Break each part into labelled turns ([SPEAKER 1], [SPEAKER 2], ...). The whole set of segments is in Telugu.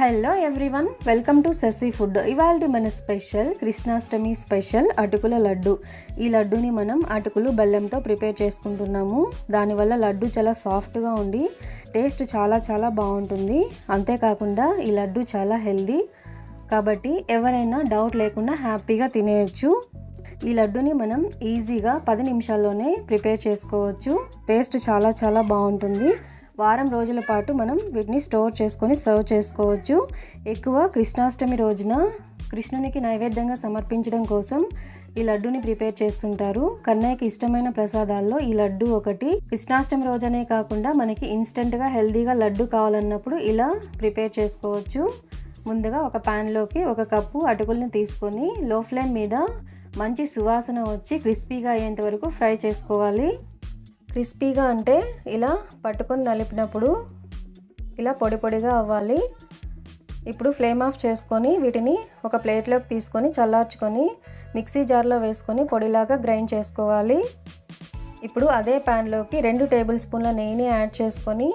[SPEAKER 1] Hello everyone, welcome to Sashi food. ఇవాళ మన స్పెషల్ కృష్ణాష్టమి స్పెషల్ అటుకుల లడ్డు. ఈ లడ్డూని మనం అటుకులు బెల్లంతో ప్రిపేర్ చేసుకుంటున్నాము. దానివల్ల లడ్డు చాలా సాఫ్ట్గా ఉండి టేస్ట్ చాలా బాగుంటుంది. అంతేకాకుండా ఈ లడ్డు చాలా హెల్దీ కాబట్టి ఎవరైనా డౌట్ లేకుండా హ్యాపీగా తినేయచ్చు. ఈ లడ్డుని మనం ఈజీగా 10 నిమిషాల్లోనే ప్రిపేర్ చేసుకోవచ్చు. టేస్ట్ చాలా బాగుంటుంది. వారం రోజుల పాటు మనం వీటిని స్టోర్ చేసుకొని సర్వ్ చేసుకోవచ్చు. ఎక్కువ కృష్ణాష్టమి రోజున కృష్ణునికి నైవేద్యంగా సమర్పించడం కోసం ఈ లడ్డుని ప్రిపేర్ చేస్తుంటారు. కన్నయ్యకి ఇష్టమైన ప్రసాదాల్లో ఈ లడ్డు ఒకటి. కృష్ణాష్టమి రోజనే కాకుండా మనకి ఇన్స్టెంట్గా హెల్దీగా లడ్డు కావాలన్నప్పుడు ఇలా ప్రిపేర్ చేసుకోవచ్చు. ముందుగా ఒక ప్యాన్లోకి 1 కప్పు అటుకుల్ని తీసుకొని లో ఫ్లేమ్ మీద మంచి సువాసన వచ్చి క్రిస్పీగా అయ్యేంత వరకు ఫ్రై చేసుకోవాలి. క్రిస్పీగా అంటే ఇలా పట్టుకొని నలిపినప్పుడు ఇలా పొడిగా అవ్వాలి. ఇప్పుడు ఫ్లేమ్ ఆఫ్ చేసుకొని వీటిని ఒక ప్లేట్లోకి తీసుకొని చల్లార్చుకొని మిక్సీ జార్లో వేసుకొని పొడిలాగా గ్రైండ్ చేసుకోవాలి. ఇప్పుడు అదే ప్యాన్లోకి 2 టేబుల్ స్పూన్ల నెయ్యిని యాడ్ చేసుకొని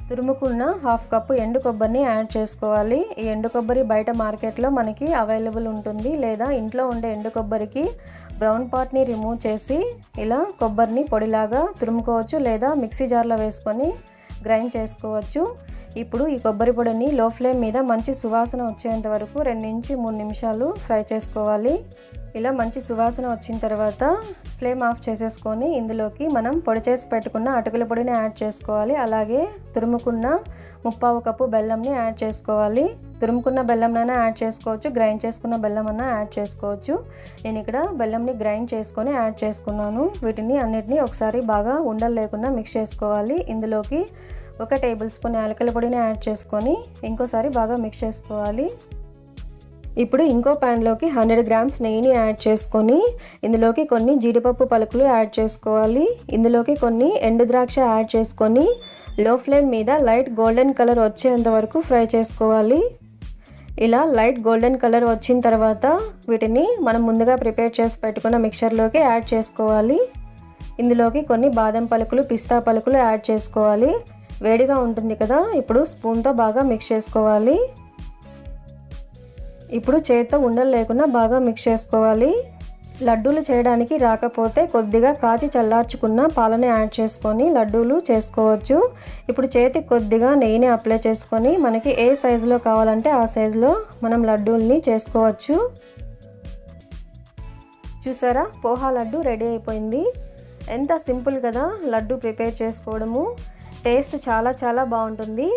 [SPEAKER 1] తురుముకున్న 1/2 కప్పు ఎండు కొబ్బరిని యాడ్ చేసుకోవాలి. ఈ ఎండు కొబ్బరి బయట మార్కెట్లో మనకి అవైలబుల్ ఉంటుంది. లేదా ఇంట్లో ఉండే ఎండు కొబ్బరికి బ్రౌన్ పార్ట్ని రిమూవ్ చేసి ఇలా కొబ్బరిని పొడిలాగా తురుముకోవచ్చు, లేదా మిక్సీ జార్లో వేసుకొని గ్రైండ్ చేసుకోవచ్చు. ఇప్పుడు ఈ కొబ్బరి పొడిని లో ఫ్లేమ్ మీద మంచి సువాసన వచ్చేంత వరకు 2 నుంచి 3 నిమిషాలు ఫ్రై చేసుకోవాలి. ఇలా మంచి సువాసన వచ్చిన తర్వాత ఫ్లేమ్ ఆఫ్ చేసేసుకొని ఇందులోకి మనం పొడి చేసి పెట్టుకున్న అటుకుల పొడిని యాడ్ చేసుకోవాలి. అలాగే తురుముకున్న 1/4 కప్పు బెల్లంని యాడ్ చేసుకోవాలి. తురుముకున్న బెల్లంనైనా యాడ్ చేసుకోవచ్చు, గ్రైండ్ చేసుకున్న బెల్లం అన్నా యాడ్ చేసుకోవచ్చు. నేను ఇక్కడ బెల్లంని గ్రైండ్ చేసుకొని యాడ్ చేసుకున్నాను. వీటిని అన్నిటినీ ఒకసారి బాగా ఉండలు లేకుండా మిక్స్ చేసుకోవాలి. ఇందులోకి 1 టేబుల్ స్పూన్ యాలకుల పొడిని యాడ్ చేసుకొని ఇంకోసారి బాగా మిక్స్ చేసుకోవాలి. ఇప్పుడు ఇంకో ప్యాన్లోకి 100 గ్రామ్స్ నెయ్యిని యాడ్ చేసుకొని ఇందులోకి కొన్ని జీడిపప్పు పలుకులు యాడ్ చేసుకోవాలి. ఇందులోకి కొన్ని ఎండు ద్రాక్ష యాడ్ చేసుకొని లో ఫ్లేమ్ మీద లైట్ గోల్డెన్ కలర్ వచ్చేంత వరకు ఫ్రై చేసుకోవాలి. ఇలా లైట్ గోల్డెన్ కలర్ వచ్చిన తర్వాత వీటిని మనం ముందుగా ప్రిపేర్ చేసి పెట్టుకున్న మిక్చర్లోకి యాడ్ చేసుకోవాలి. ఇందులోకి కొన్ని బాదం పలుకులు, పిస్తా పలుకులు యాడ్ చేసుకోవాలి. వేడిగా ఉంటుంది కదా, ఇప్పుడు స్పూన్తో బాగా మిక్స్ చేసుకోవాలి. ఇప్పుడు చేత్తో ఉండలు లేకుండా బాగా మిక్స్ చేసుకోవాలి. లడ్డూలు చేయడానికి రాకపోతే కొద్దిగా కాచి చల్లార్చుకున్న పాలని యాడ్ చేసుకొని లడ్డూలు చేసుకోవచ్చు. ఇప్పుడు చేతికి కొద్దిగా నెయ్యిని అప్లై చేసుకొని మనకి ఏ సైజులో కావాలంటే ఆ సైజులో మనం లడ్డూల్ని చేసుకోవచ్చు. చూసారా, పోహా లడ్డు రెడీ అయిపోయింది. ఎంత సింపుల్ కదా లడ్డు ప్రిపేర్ చేసుకోవడము. టేస్ట్ చాలా బాగుంటుంది.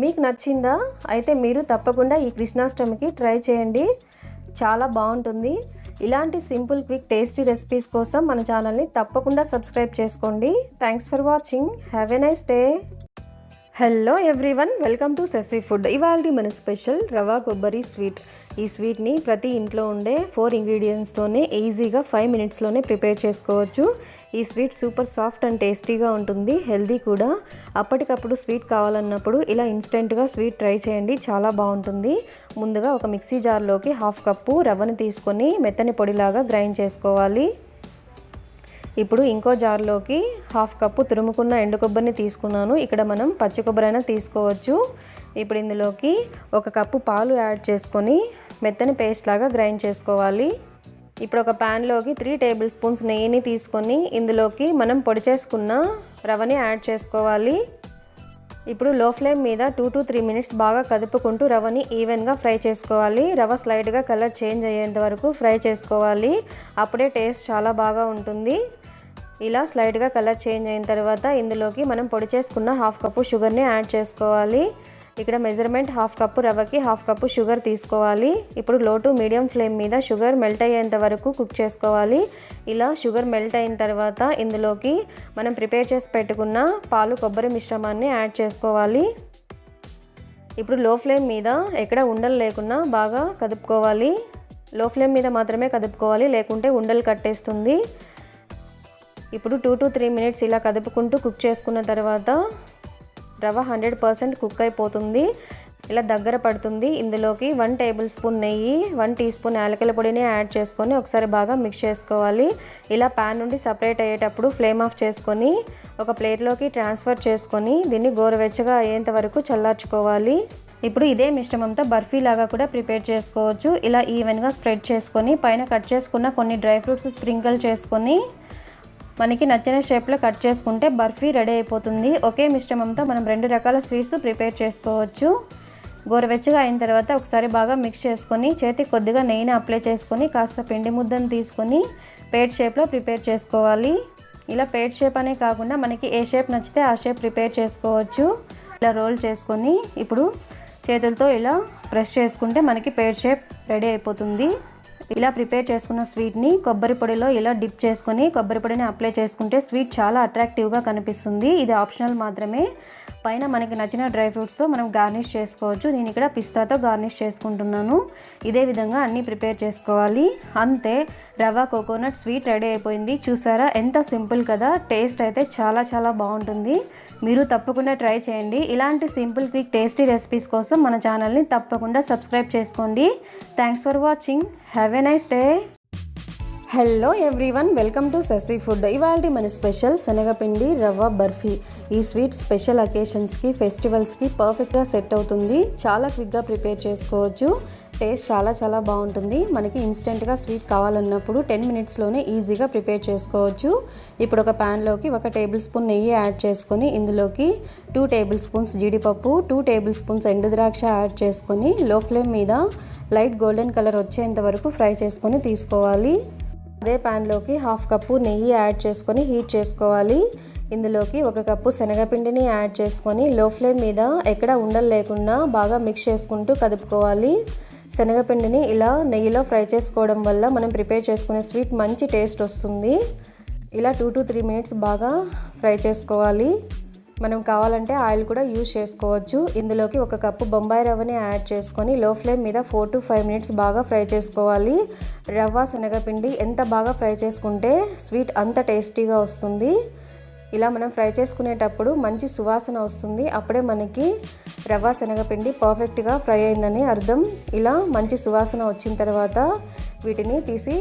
[SPEAKER 1] మీకు నచ్చిందా? అయితే మీరు తప్పకుండా ఈ కృష్ణాష్టమికి ట్రై చేయండి, చాలా బాగుంటుంది. ఇలాంటి సింపుల్, క్విక్, టేస్టీ రెసిపీస్ కోసం మన ఛానల్ని తప్పకుండా సబ్స్క్రైబ్ చేసుకోండి. Thanks for watching. Have a nice day. Hello everyone, welcome to Sashi food. ఇవాళ మన స్పెషల్ రవా కొబ్బరి స్వీట్. ఈ స్వీట్ని ప్రతి ఇంట్లో ఉండే 4 ఇంగ్రీడియంట్స్తోనే ఈజీగా 5 మినిట్స్లోనే ప్రిపేర్ చేసుకోవచ్చు. ఈ స్వీట్ సూపర్ సాఫ్ట్ అండ్ టేస్టీగా ఉంటుంది, హెల్దీ కూడా. అప్పటికప్పుడు స్వీట్ కావాలన్నప్పుడు ఇలా ఇన్స్టెంట్గా స్వీట్ ట్రై చేయండి, చాలా బాగుంటుంది. ముందుగా ఒక మిక్సీ జార్లోకి 1/2 కప్పు రవ్వని తీసుకొని మెత్తని పొడిలాగా గ్రైండ్ చేసుకోవాలి. ఇప్పుడు ఇంకో జార్లోకి 1/2 కప్పు తురుముకున్న ఎండు కొబ్బరిని తీసుకున్నాను. ఇక్కడ మనం పచ్చి కొబ్బరి అయినా తీసుకోవచ్చు. ఇప్పుడు ఇందులోకి 1 కప్పు పాలు యాడ్ చేసుకొని మెత్తని పేస్ట్ లాగా గ్రైండ్ చేసుకోవాలి. ఇప్పుడు ఒక ప్యాన్లోకి 3 టేబుల్ స్పూన్స్ నెయ్యిని తీసుకొని ఇందులోకి మనం పొడి చేసుకున్న రవ్వని యాడ్ చేసుకోవాలి. ఇప్పుడు లో ఫ్లేమ్ మీద 2 to 3 మినిట్స్ బాగా కదుపుకుంటూ రవ్వని ఈవెన్గా ఫ్రై చేసుకోవాలి. రవ్వ స్లైడ్గా కలర్ చేంజ్ అయ్యేంత వరకు ఫ్రై చేసుకోవాలి. అప్పుడే టేస్ట్ చాలా బాగా ఉంటుంది. ఇలా స్లైడ్గా కలర్ చేంజ్ అయిన తర్వాత ఇందులోకి మనం పొడి చేసుకున్న 1/2 కప్పు షుగర్ని యాడ్ చేసుకోవాలి. ఇక్కడ మెజర్మెంట్ 1/2 కప్పు రవ్వకి 1/2 కప్పు షుగర్ తీసుకోవాలి. ఇప్పుడు లో టు మీడియం ఫ్లేమ్ మీద షుగర్ మెల్ట్ అయ్యేంత వరకు కుక్ చేసుకోవాలి. ఇలా షుగర్ మెల్ట్ అయిన తర్వాత ఇందులోకి మనం ప్రిపేర్ చేసి పెట్టుకున్న పాలు కొబ్బరి మిశ్రమాన్ని యాడ్ చేసుకోవాలి. ఇప్పుడు లో ఫ్లేమ్ మీద ఎక్కడ ఉండలు లేకుండా బాగా కదుపుకోవాలి. లో ఫ్లేమ్ మీద మాత్రమే కదుపుకోవాలి, లేకుంటే ఉండలు కట్టేస్తుంది. ఇప్పుడు 2 to 3 మినిట్స్ ఇలా కదుపుకుంటూ కుక్ చేసుకున్న తర్వాత రవ్వ 100% కుక్ అయిపోతుంది. ఇలా దగ్గర పడుతుంది. ఇందులోకి 1 టేబుల్ స్పూన్ నెయ్యి, 1 టీ స్పూన్ యాలకుల పొడిని యాడ్ చేసుకొని ఒకసారి బాగా మిక్స్ చేసుకోవాలి. ఇలా ప్యాన్ నుండి సపరేట్ అయ్యేటప్పుడు ఫ్లేమ్ ఆఫ్ చేసుకొని ఒక ప్లేట్లోకి ట్రాన్స్ఫర్ చేసుకొని దీన్ని గోరువెచ్చగా అయ్యేంత వరకు చల్లార్చుకోవాలి. ఇప్పుడు ఇదే మిశ్రమంతో బర్ఫీ లాగా కూడా ప్రిపేర్ చేసుకోవచ్చు. ఇలా ఈవెన్గా స్ప్రెడ్ చేసుకొని పైన కట్ చేసుకున్న కొన్ని డ్రై ఫ్రూట్స్ స్ప్రింకిల్ చేసుకొని మనకి నచ్చిన షేప్లో కట్ చేసుకుంటే బర్ఫీ రెడీ అయిపోతుంది. ఒకే మిశ్రమంతో మనం 2 రకాల స్వీట్స్ ప్రిపేర్ చేసుకోవచ్చు. గోరువెచ్చగా అయిన తర్వాత ఒకసారి బాగా మిక్స్ చేసుకొని చేతికి కొద్దిగా నెయ్యిని అప్లై చేసుకొని కాస్త పిండి ముద్దను తీసుకొని పేట్ షేప్లో ప్రిపేర్ చేసుకోవాలి. ఇలా పేట్ షేప్ అనే కాకుండా మనకి ఏ షేప్ నచ్చితే ఆ షేప్ ప్రిపేర్ చేసుకోవచ్చు. ఇలా రోల్ చేసుకొని ఇప్పుడు చేతులతో ఇలా ప్రెస్ చేసుకుంటే మనకి పేట్ షేప్ రెడీ అయిపోతుంది. ఇలా ప్రిపేర్ చేసుకున్న స్వీట్ని కొబ్బరి పొడిలో ఇలా డిప్ చేసుకొని కొబ్బరి పొడిని అప్లై చేసుకుంటే స్వీట్ చాలా అట్రాక్టివ్గా కనిపిస్తుంది. ఇది ఆప్షనల్ మాత్రమే. పైన మనకి నచ్చిన డ్రై ఫ్రూట్స్తో మనం గార్నిష్ చేసుకోవచ్చు. నేను ఇక్కడ పిస్తాతో గార్నిష్ చేసుకుంటున్నాను. ఇదే విధంగా అన్నీ ప్రిపేర్ చేసుకోవాలి. అంతే, రవ్వ కోకోనట్ స్వీట్ రెడీ అయిపోయింది. చూసారా ఎంత సింపుల్ కదా. టేస్ట్ అయితే చాలా చాలా బాగుంటుంది. మీరు తప్పకుండా ట్రై చేయండి. ఇలాంటి సింపుల్ క్విక్ టేస్టీ రెసిపీస్ కోసం మన ఛానల్ని తప్పకుండా సబ్స్క్రైబ్ చేసుకోండి. Thanks for watching. Have a nice day. Hello everyone, welcome to sassy food. ఇవాళ మన స్పెషల్ శనగపిండి రవ్వ బర్ఫీ. ఈ స్వీట్ స్పెషల్ అకేషన్స్కి, ఫెస్టివల్స్కి పర్ఫెక్ట్గా సెట్ అవుతుంది. చాలా క్విక్గా ప్రిపేర్ చేసుకోవచ్చు. టేస్ట్ చాలా చాలా బాగుంటుంది. మనకి ఇన్స్టెంట్గా స్వీట్ కావాలన్నప్పుడు 10 మినిట్స్లోనే ఈజీగా ప్రిపేర్ చేసుకోవచ్చు. ఇప్పుడు ఒక ప్యాన్లోకి 1 టేబుల్ స్పూన్ నెయ్యి యాడ్ చేసుకొని ఇందులోకి 2 టేబుల్ స్పూన్స్ జీడిపప్పు, 2 టేబుల్ స్పూన్స్ ఎండు ద్రాక్ష యాడ్ చేసుకొని లో ఫ్లేమ్ మీద లైట్ గోల్డెన్ కలర్ వచ్చేంత వరకు ఫ్రై చేసుకొని తీసుకోవాలి. అదే ప్యాన్లోకి 1/2 కప్పు నెయ్యి యాడ్ చేసుకొని హీట్ చేసుకోవాలి. ఇందులోకి 1 కప్పు శనగపిండిని యాడ్ చేసుకొని లో ఫ్లేమ్ మీద ఎక్కడ ఉండలు లేకుండా బాగా మిక్స్ చేసుకుంటూ కదుపుకోవాలి. శనగపిండిని ఇలా నెయ్యిలో ఫ్రై చేసుకోవడం వల్ల మనం ప్రిపేర్ చేసుకునే స్వీట్ మంచి టేస్ట్ వస్తుంది. ఇలా 2 to 3 మినిట్స్ బాగా ఫ్రై చేసుకోవాలి. మనం కావాలంటే ఆయిల్ కూడా యూజ్ చేసుకోవచ్చు. ఇందులోకి 1 కప్పు బొంబాయి రవ్వని యాడ్ చేసుకొని లో ఫ్లేమ్ మీద 4 to 5 మినిట్స్ బాగా ఫ్రై చేసుకోవాలి. రవ్వ శనగపిండి ఎంత బాగా ఫ్రై చేసుకుంటే స్వీట్ అంత టేస్టీగా వస్తుంది. ఇలా మనం ఫ్రై చేసుకునేటప్పుడు మంచి సువాసన వస్తుంది. అప్పుడే మనకి రవ్వ శనగపిండి పర్ఫెక్ట్గా ఫ్రై అయిందని అర్థం. ఇలా మంచి సువాసన వచ్చిన తర్వాత వీటిని తీసి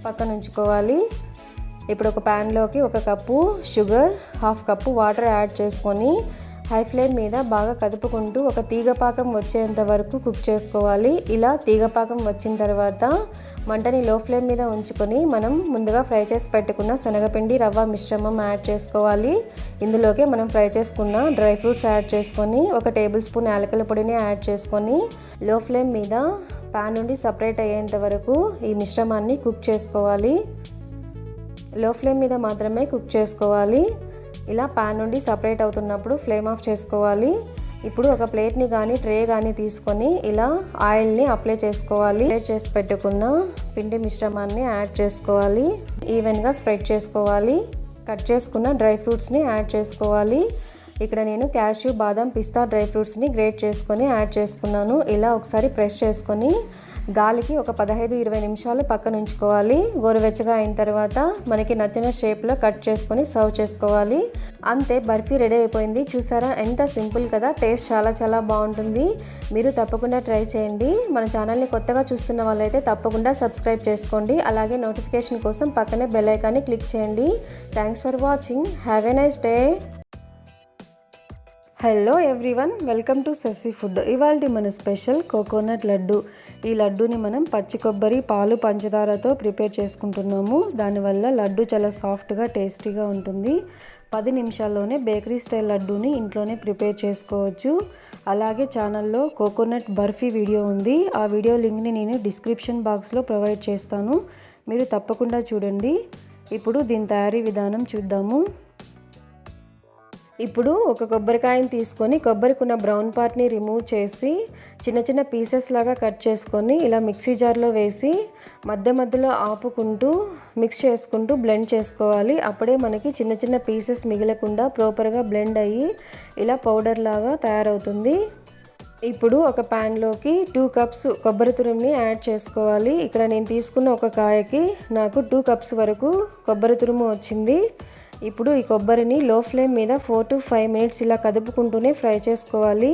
[SPEAKER 1] పక్కన ఉంచుకోవాలి. ఇప్పుడు ఒక ప్యాన్లోకి 1 cup sugar, 1/2 cup water add చేసుకొని హై ఫ్లేమ్ మీద బాగా కదుపుకుంటూ ఒక తీగపాకం వచ్చేంత వరకు కుక్ చేసుకోవాలి. ఇలా తీగపాకం వచ్చిన తర్వాత మంటని లో ఫ్లేమ్ మీద ఉంచుకొని మనం ముందుగా ఫ్రై చేసి పెట్టుకున్న శనగపిండి రవ్వ మిశ్రమం యాడ్ చేసుకోవాలి. ఇందులోకి మనం ఫ్రై చేసుకున్న డ్రై ఫ్రూట్స్ యాడ్ చేసుకొని 1 టేబుల్ స్పూన్ యాలకుల పొడిని యాడ్ చేసుకొని లో ఫ్లేమ్ మీద ప్యాన్ నుండి సపరేట్ అయ్యేంత వరకు ఈ మిశ్రమాన్ని కుక్ చేసుకోవాలి. లో ఫ్లేమ్ మీద మాత్రమే కుక్ చేసుకోవాలి. ఇలా ప్యాన్ నుండి సపరేట్ అవుతున్నప్పుడు ఫ్లేమ్ ఆఫ్ చేసుకోవాలి. ఇప్పుడు ఒక ప్లేట్ని కానీ ట్రే కానీ తీసుకొని ఇలా ఆయిల్ని అప్లై చేసుకోవాలి. స్ప్రెడ్ చేసి పెట్టుకున్న పిండి మిశ్రమాన్ని యాడ్ చేసుకోవాలి. ఈవెన్గా స్ప్రెడ్ చేసుకోవాలి. కట్ చేసుకున్న డ్రై ఫ్రూట్స్ని యాడ్ చేసుకోవాలి. ఇక్కడ నేను క్యాష్యూ, బాదం, పిస్తా డ్రై ఫ్రూట్స్ని గ్రేట్ చేసుకొని యాడ్ చేసుకున్నాను. ఇలా ఒకసారి ప్రెస్ చేసుకొని గాలికి ఒక 15-20 నిమిషాలు పక్కన ఉంచుకోవాలి. గోరువెచ్చగా అయిన తర్వాత మనకి నచ్చిన షేప్లో కట్ చేసుకొని సర్వ్ చేసుకోవాలి. అంతే, బర్ఫీ రెడీ అయిపోయింది. చూసారా ఎంత సింపుల్ కదా. టేస్ట్ చాలా చాలా బాగుంటుంది. మీరు తప్పకుండా ట్రై చేయండి. మన ఛానల్ని కొత్తగా చూస్తున్న వాళ్ళైతే తప్పకుండా సబ్స్క్రైబ్ చేసుకోండి. అలాగే నోటిఫికేషన్ కోసం పక్కనే బెల్ ఐకాన్ని క్లిక్ చేయండి. Thanks for watching. Have a nice day. Hello everyone, welcome to sassy food. ఇవాళ మన స్పెషల్ కోకోనట్ లడ్డు. ఈ లడ్డూని మనం పచ్చి కొబ్బరి, పాలు, పంచదారతో ప్రిపేర్ చేసుకుంటున్నాము. దానివల్ల లడ్డు చాలా సాఫ్ట్గా, టేస్టీగా ఉంటుంది. 10 నిమిషాల్లోనే బేకరీ స్టైల్ లడ్డూని ఇంట్లోనే ప్రిపేర్ చేసుకోవచ్చు. అలాగే ఛానల్లో కోకోనట్ బర్ఫీ వీడియో ఉంది. ఆ వీడియో లింక్ని నేను డిస్క్రిప్షన్ బాక్స్లో ప్రొవైడ్ చేస్తాను. మీరు తప్పకుండా చూడండి. ఇప్పుడు దీని తయారీ విధానం చూద్దాము. ఇప్పుడు ఒక కొబ్బరికాయని తీసుకొని కొబ్బరికున్న బ్రౌన్ పార్ట్ని రిమూవ్ చేసి చిన్న చిన్న పీసెస్ లాగా కట్ చేసుకొని ఇలా మిక్సీ జార్లో వేసి మధ్య మధ్యలో ఆపుకుంటూ మిక్స్ చేసుకుంటూ బ్లెండ్ చేసుకోవాలి. అప్పుడే మనకి చిన్న చిన్న పీసెస్ మిగలకుండా ప్రాపర్గా బ్లెండ్ అయ్యి ఇలా పౌడర్ లాగా తయారవుతుంది. ఇప్పుడు ఒక ప్యాన్లోకి 2 కప్స్ కొబ్బరి తురుముని యాడ్ చేసుకోవాలి. ఇక్కడ నేను తీసుకున్న ఒక కాయకి నాకు 2 కప్స్ వరకు కొబ్బరి తురుము వచ్చింది. ఇప్పుడు ఈ కొబ్బరిని లో ఫ్లేమ్ మీద 4 to 5 మినిట్స్ ఇలా కదుపుకుంటూనే ఫ్రై చేసుకోవాలి.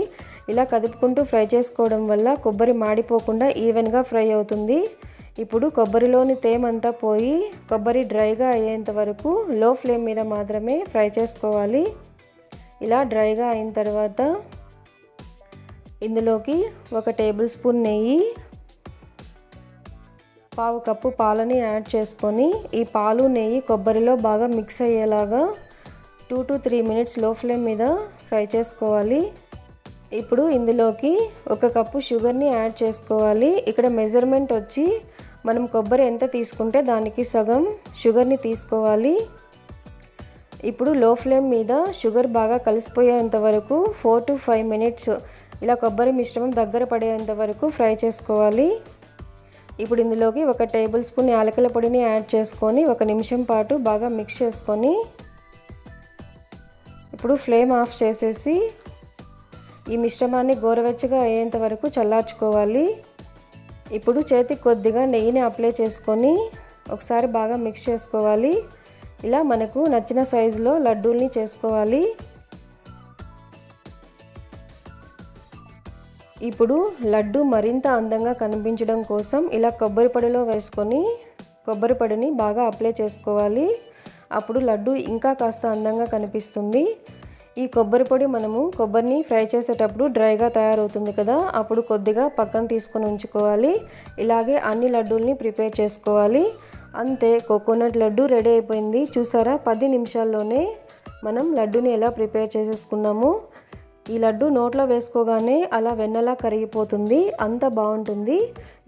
[SPEAKER 1] ఇలా కదుపుకుంటూ ఫ్రై చేసుకోవడం వల్ల కొబ్బరి మాడిపోకుండా ఈవెన్గా ఫ్రై అవుతుంది. ఇప్పుడు కొబ్బరిలోని తేమంతా పోయి కొబ్బరి డ్రైగా అయ్యేంత వరకు లో ఫ్లేమ్ మీద మాత్రమే ఫ్రై చేసుకోవాలి. ఇలా డ్రైగా అయిన తర్వాత ఇందులోకి 1 టేబుల్ స్పూన్ నెయ్యి, పావు కప్పు పాలని యాడ్ చేసుకొని ఈ పాలు నెయ్యి కొబ్బరిలో బాగా మిక్స్ అయ్యేలాగా 2 to 3 మినిట్స్ లో ఫ్లేమ్ మీద ఫ్రై చేసుకోవాలి. ఇప్పుడు ఇందులోకి 1 కప్పు షుగర్ని యాడ్ చేసుకోవాలి. ఇక్కడ మెజర్మెంట్ వచ్చి మనం కొబ్బరి ఎంత తీసుకుంటే దానికి సగం షుగర్ని తీసుకోవాలి. ఇప్పుడు లో ఫ్లేమ్ మీద షుగర్ బాగా కలిసిపోయేంత వరకు 4 to 5 మినిట్స్ ఇలా కొబ్బరి మిశ్రమం దగ్గర పడేంత వరకు ఫ్రై చేసుకోవాలి. ఇప్పుడు ఇందులోకి 1 టేబుల్ స్పూన్ యాలకుల పొడిని యాడ్ చేసుకొని 1 నిమిషం పాటు బాగా మిక్స్ చేసుకొని ఇప్పుడు ఫ్లేమ్ ఆఫ్ చేసేసి ఈ మిశ్రమాన్ని గోరువెచ్చగా అయ్యేంత వరకు చల్లార్చుకోవాలి. ఇప్పుడు చేతికి కొద్దిగా నెయ్యిని అప్లై చేసుకొని ఒకసారి బాగా మిక్స్ చేసుకోవాలి. ఇలా మనకు నచ్చిన సైజులో లడ్డూల్ని చేసుకోవాలి. ఇప్పుడు లడ్డు మరింత అందంగా కనిపించడం కోసం ఇలా కొబ్బరి పొడిలో వేసుకొని కొబ్బరి పొడిని బాగా అప్లై చేసుకోవాలి. అప్పుడు లడ్డు ఇంకా కాస్త అందంగా కనిపిస్తుంది. ఈ కొబ్బరి పొడి మనము కొబ్బరిని ఫ్రై చేసేటప్పుడు డ్రైగా తయారవుతుంది కదా, అప్పుడు కొద్దిగా పక్కన తీసుకొని ఉంచుకోవాలి. ఇలాగే అన్ని లడ్డూల్ని ప్రిపేర్ చేసుకోవాలి. అంతే, కోకోనట్ లడ్డు రెడీ అయిపోయింది. చూసారా, 10 నిమిషాల్లోనే మనం లడ్డూని ఎలా ప్రిపేర్ చేసేసుకున్నాము. ఈ లడ్డు నోట్లో వేసుకోగానే అలా వెన్నలా కరిగిపోతుంది, అంత బాగుంటుంది.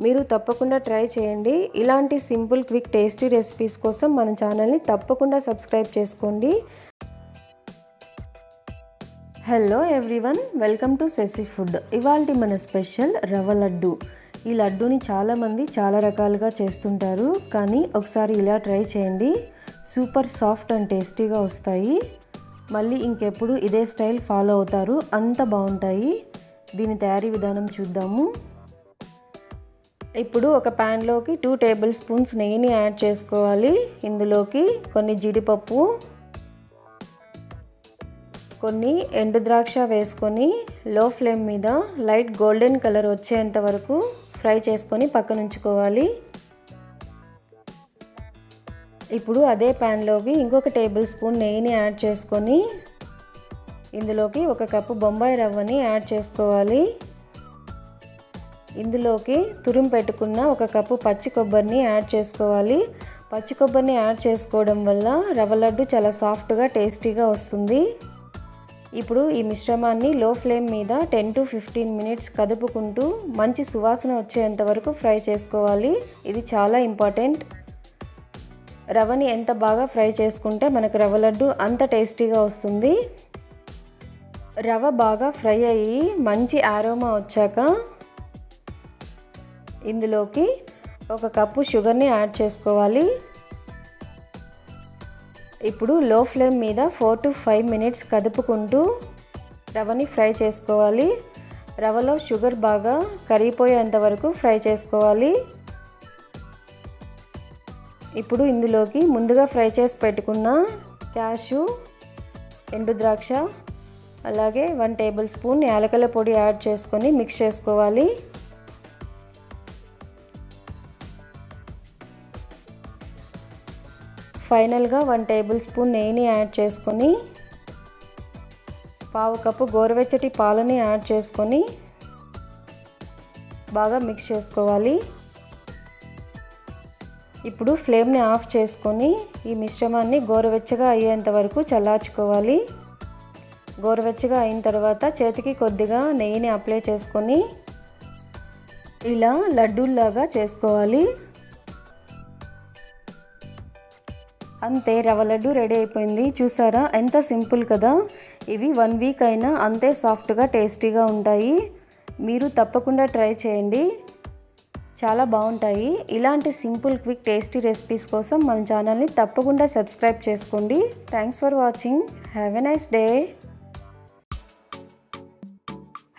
[SPEAKER 1] మీరు తప్పకుండా ట్రై చేయండి. ఇలాంటి సింపుల్ క్విక్ టేస్టీ రెసిపీస్ కోసం మన ఛానల్ని తప్పకుండా సబ్స్క్రైబ్ చేసుకోండి. Hello everyone, welcome to Sassy Food. ఇవాల్టి మన స్పెషల్ రవ్వ లడ్డు. ఈ లడ్డూని చాలామంది చాలా రకాలుగా చేస్తుంటారు, కానీ ఒకసారి ఇలా ట్రై చేయండి. సూపర్ సాఫ్ట్ అండ్ టేస్టీగా వస్తాయి. మళ్ళీ ఇంకెప్పుడు ఇదే స్టైల్ ఫాలో అవుతారు, అంత బాగుంటాయి. దీని తయారీ విధానం చూద్దాము. ఇప్పుడు ఒక ప్యాన్లోకి 2 టేబుల్ స్పూన్స్ నెయ్యిని యాడ్ చేసుకోవాలి. ఇందులోకి కొన్ని జీడిపప్పు, కొన్ని ఎండు ద్రాక్ష వేసుకొని లో ఫ్లేమ్ మీద లైట్ గోల్డెన్ కలర్ వచ్చేంత వరకు ఫ్రై చేసుకొని పక్కన ఉంచుకోవాలి. ఇప్పుడు అదే ప్యాన్లోకి ఇంకొక టేబుల్ స్పూన్ నెయ్యిని యాడ్ చేసుకొని ఇందులోకి 1 కప్పు బొంబాయి రవ్వని యాడ్ చేసుకోవాలి. ఇందులోకి తురిమి పెట్టుకున్న 1 కప్పు పచ్చి కొబ్బరిని యాడ్ చేసుకోవాలి. పచ్చి కొబ్బరిని యాడ్ చేసుకోవడం వల్ల రవ్వ లడ్డు చాలా సాఫ్ట్గా టేస్టీగా వస్తుంది. ఇప్పుడు ఈ మిశ్రమాన్ని లో ఫ్లేమ్ మీద 10 to 15 మినిట్స్ కదుపుకుంటూ మంచి సువాసన వచ్చేంత వరకు ఫ్రై చేసుకోవాలి. ఇది చాలా ఇంపార్టెంట్. రవ్వని ఎంత బాగా ఫ్రై చేసుకుంటే మనకు రవ్వ లడ్డు అంత టేస్టీగా వస్తుంది. రవ్వ బాగా ఫ్రై అయ్యి మంచి ఆరోమా వచ్చాక ఇందులోకి 1 కప్పు షుగర్ని యాడ్ చేసుకోవాలి. ఇప్పుడు లో ఫ్లేమ్ మీద 4 to 5 మినిట్స్ కదుపుకుంటూ రవ్వని ఫ్రై చేసుకోవాలి. రవ్వలో షుగర్ బాగా కరిగిపోయేంత వరకు ఫ్రై చేసుకోవాలి. ఇప్పుడు ఇందులోకి ముందుగా ఫ్రై చేసి పెట్టుకున్న క్యాషు, ఎండు ద్రాక్ష, అలాగే 1 టేబుల్ స్పూన్ యాలకుల పొడి యాడ్ చేసుకొని మిక్స్ చేసుకోవాలి. ఫైనల్గా 1 టేబుల్ స్పూన్ నెయ్యిని యాడ్ చేసుకొని పావు కప్పు గోరువెచ్చటి పాలని యాడ్ చేసుకొని బాగా మిక్స్ చేసుకోవాలి. ఇప్పుడు ఫ్లేమ్ని ఆఫ్ చేసుకొని ఈ మిశ్రమాన్ని గోరువెచ్చగా అయ్యేంత వరకు చల్లార్చుకోవాలి. గోరువెచ్చగా అయిన తర్వాత చేతికి కొద్దిగా నెయ్యిని అప్లై చేసుకొని ఇలా లడ్డూల్లాగా చేసుకోవాలి. అంతే, రవ్వ లడ్డు రెడీ అయిపోయింది. చూసారా, ఎంత సింపుల్ కదా. ఇవి 1 వీక్ అయినా అంతే సాఫ్ట్గా టేస్టీగా ఉంటాయి. మీరు తప్పకుండా ట్రై చేయండి, చాలా బాగుంటాయి. ఇలాంటి సింపుల్ క్విక్ టేస్టీ రెసిపీస్ కోసం మన ఛానల్ని తప్పకుండా సబ్స్క్రైబ్ చేసుకోండి. Thanks for watching. Have a nice day.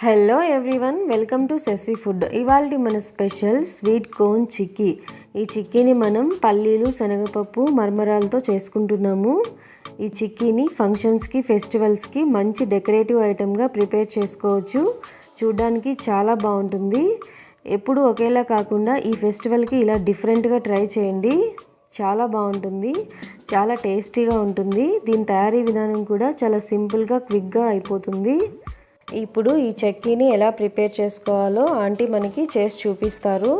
[SPEAKER 1] Hello everyone, welcome to Sassy Food. ఇవాల్టి మన స్పెషల్ స్వీట్ కోన్ చిక్కీ. ఈ చిక్కీని మనం పల్లీలు, శనగపప్పు, మరమరాలతో చేసుకుంటున్నాము. ఈ చిక్కీని ఫంక్షన్స్కి, ఫెస్టివల్స్కి మంచి డెకరేటివ్ ఐటెంగా ప్రిపేర్ చేసుకోవచ్చు. చూడ్డానికి చాలా బాగుంటుంది. ఎప్పుడు ఒకేలా కాకుండా ఈ ఫెస్టివల్కి ఇలా డిఫరెంట్గా ట్రై చేయండి. చాలా బాగుంటుంది, చాలా టేస్టీగా ఉంటుంది. దీని తయారీ విధానం కూడా చాలా సింపుల్గా, క్విక్గా అయిపోతుంది. ఇప్పుడు ఈ చెక్కీని ఎలా ప్రిపేర్ చేసుకోవాలో ఆంటీ మనకి చేసి చూపిస్తారు.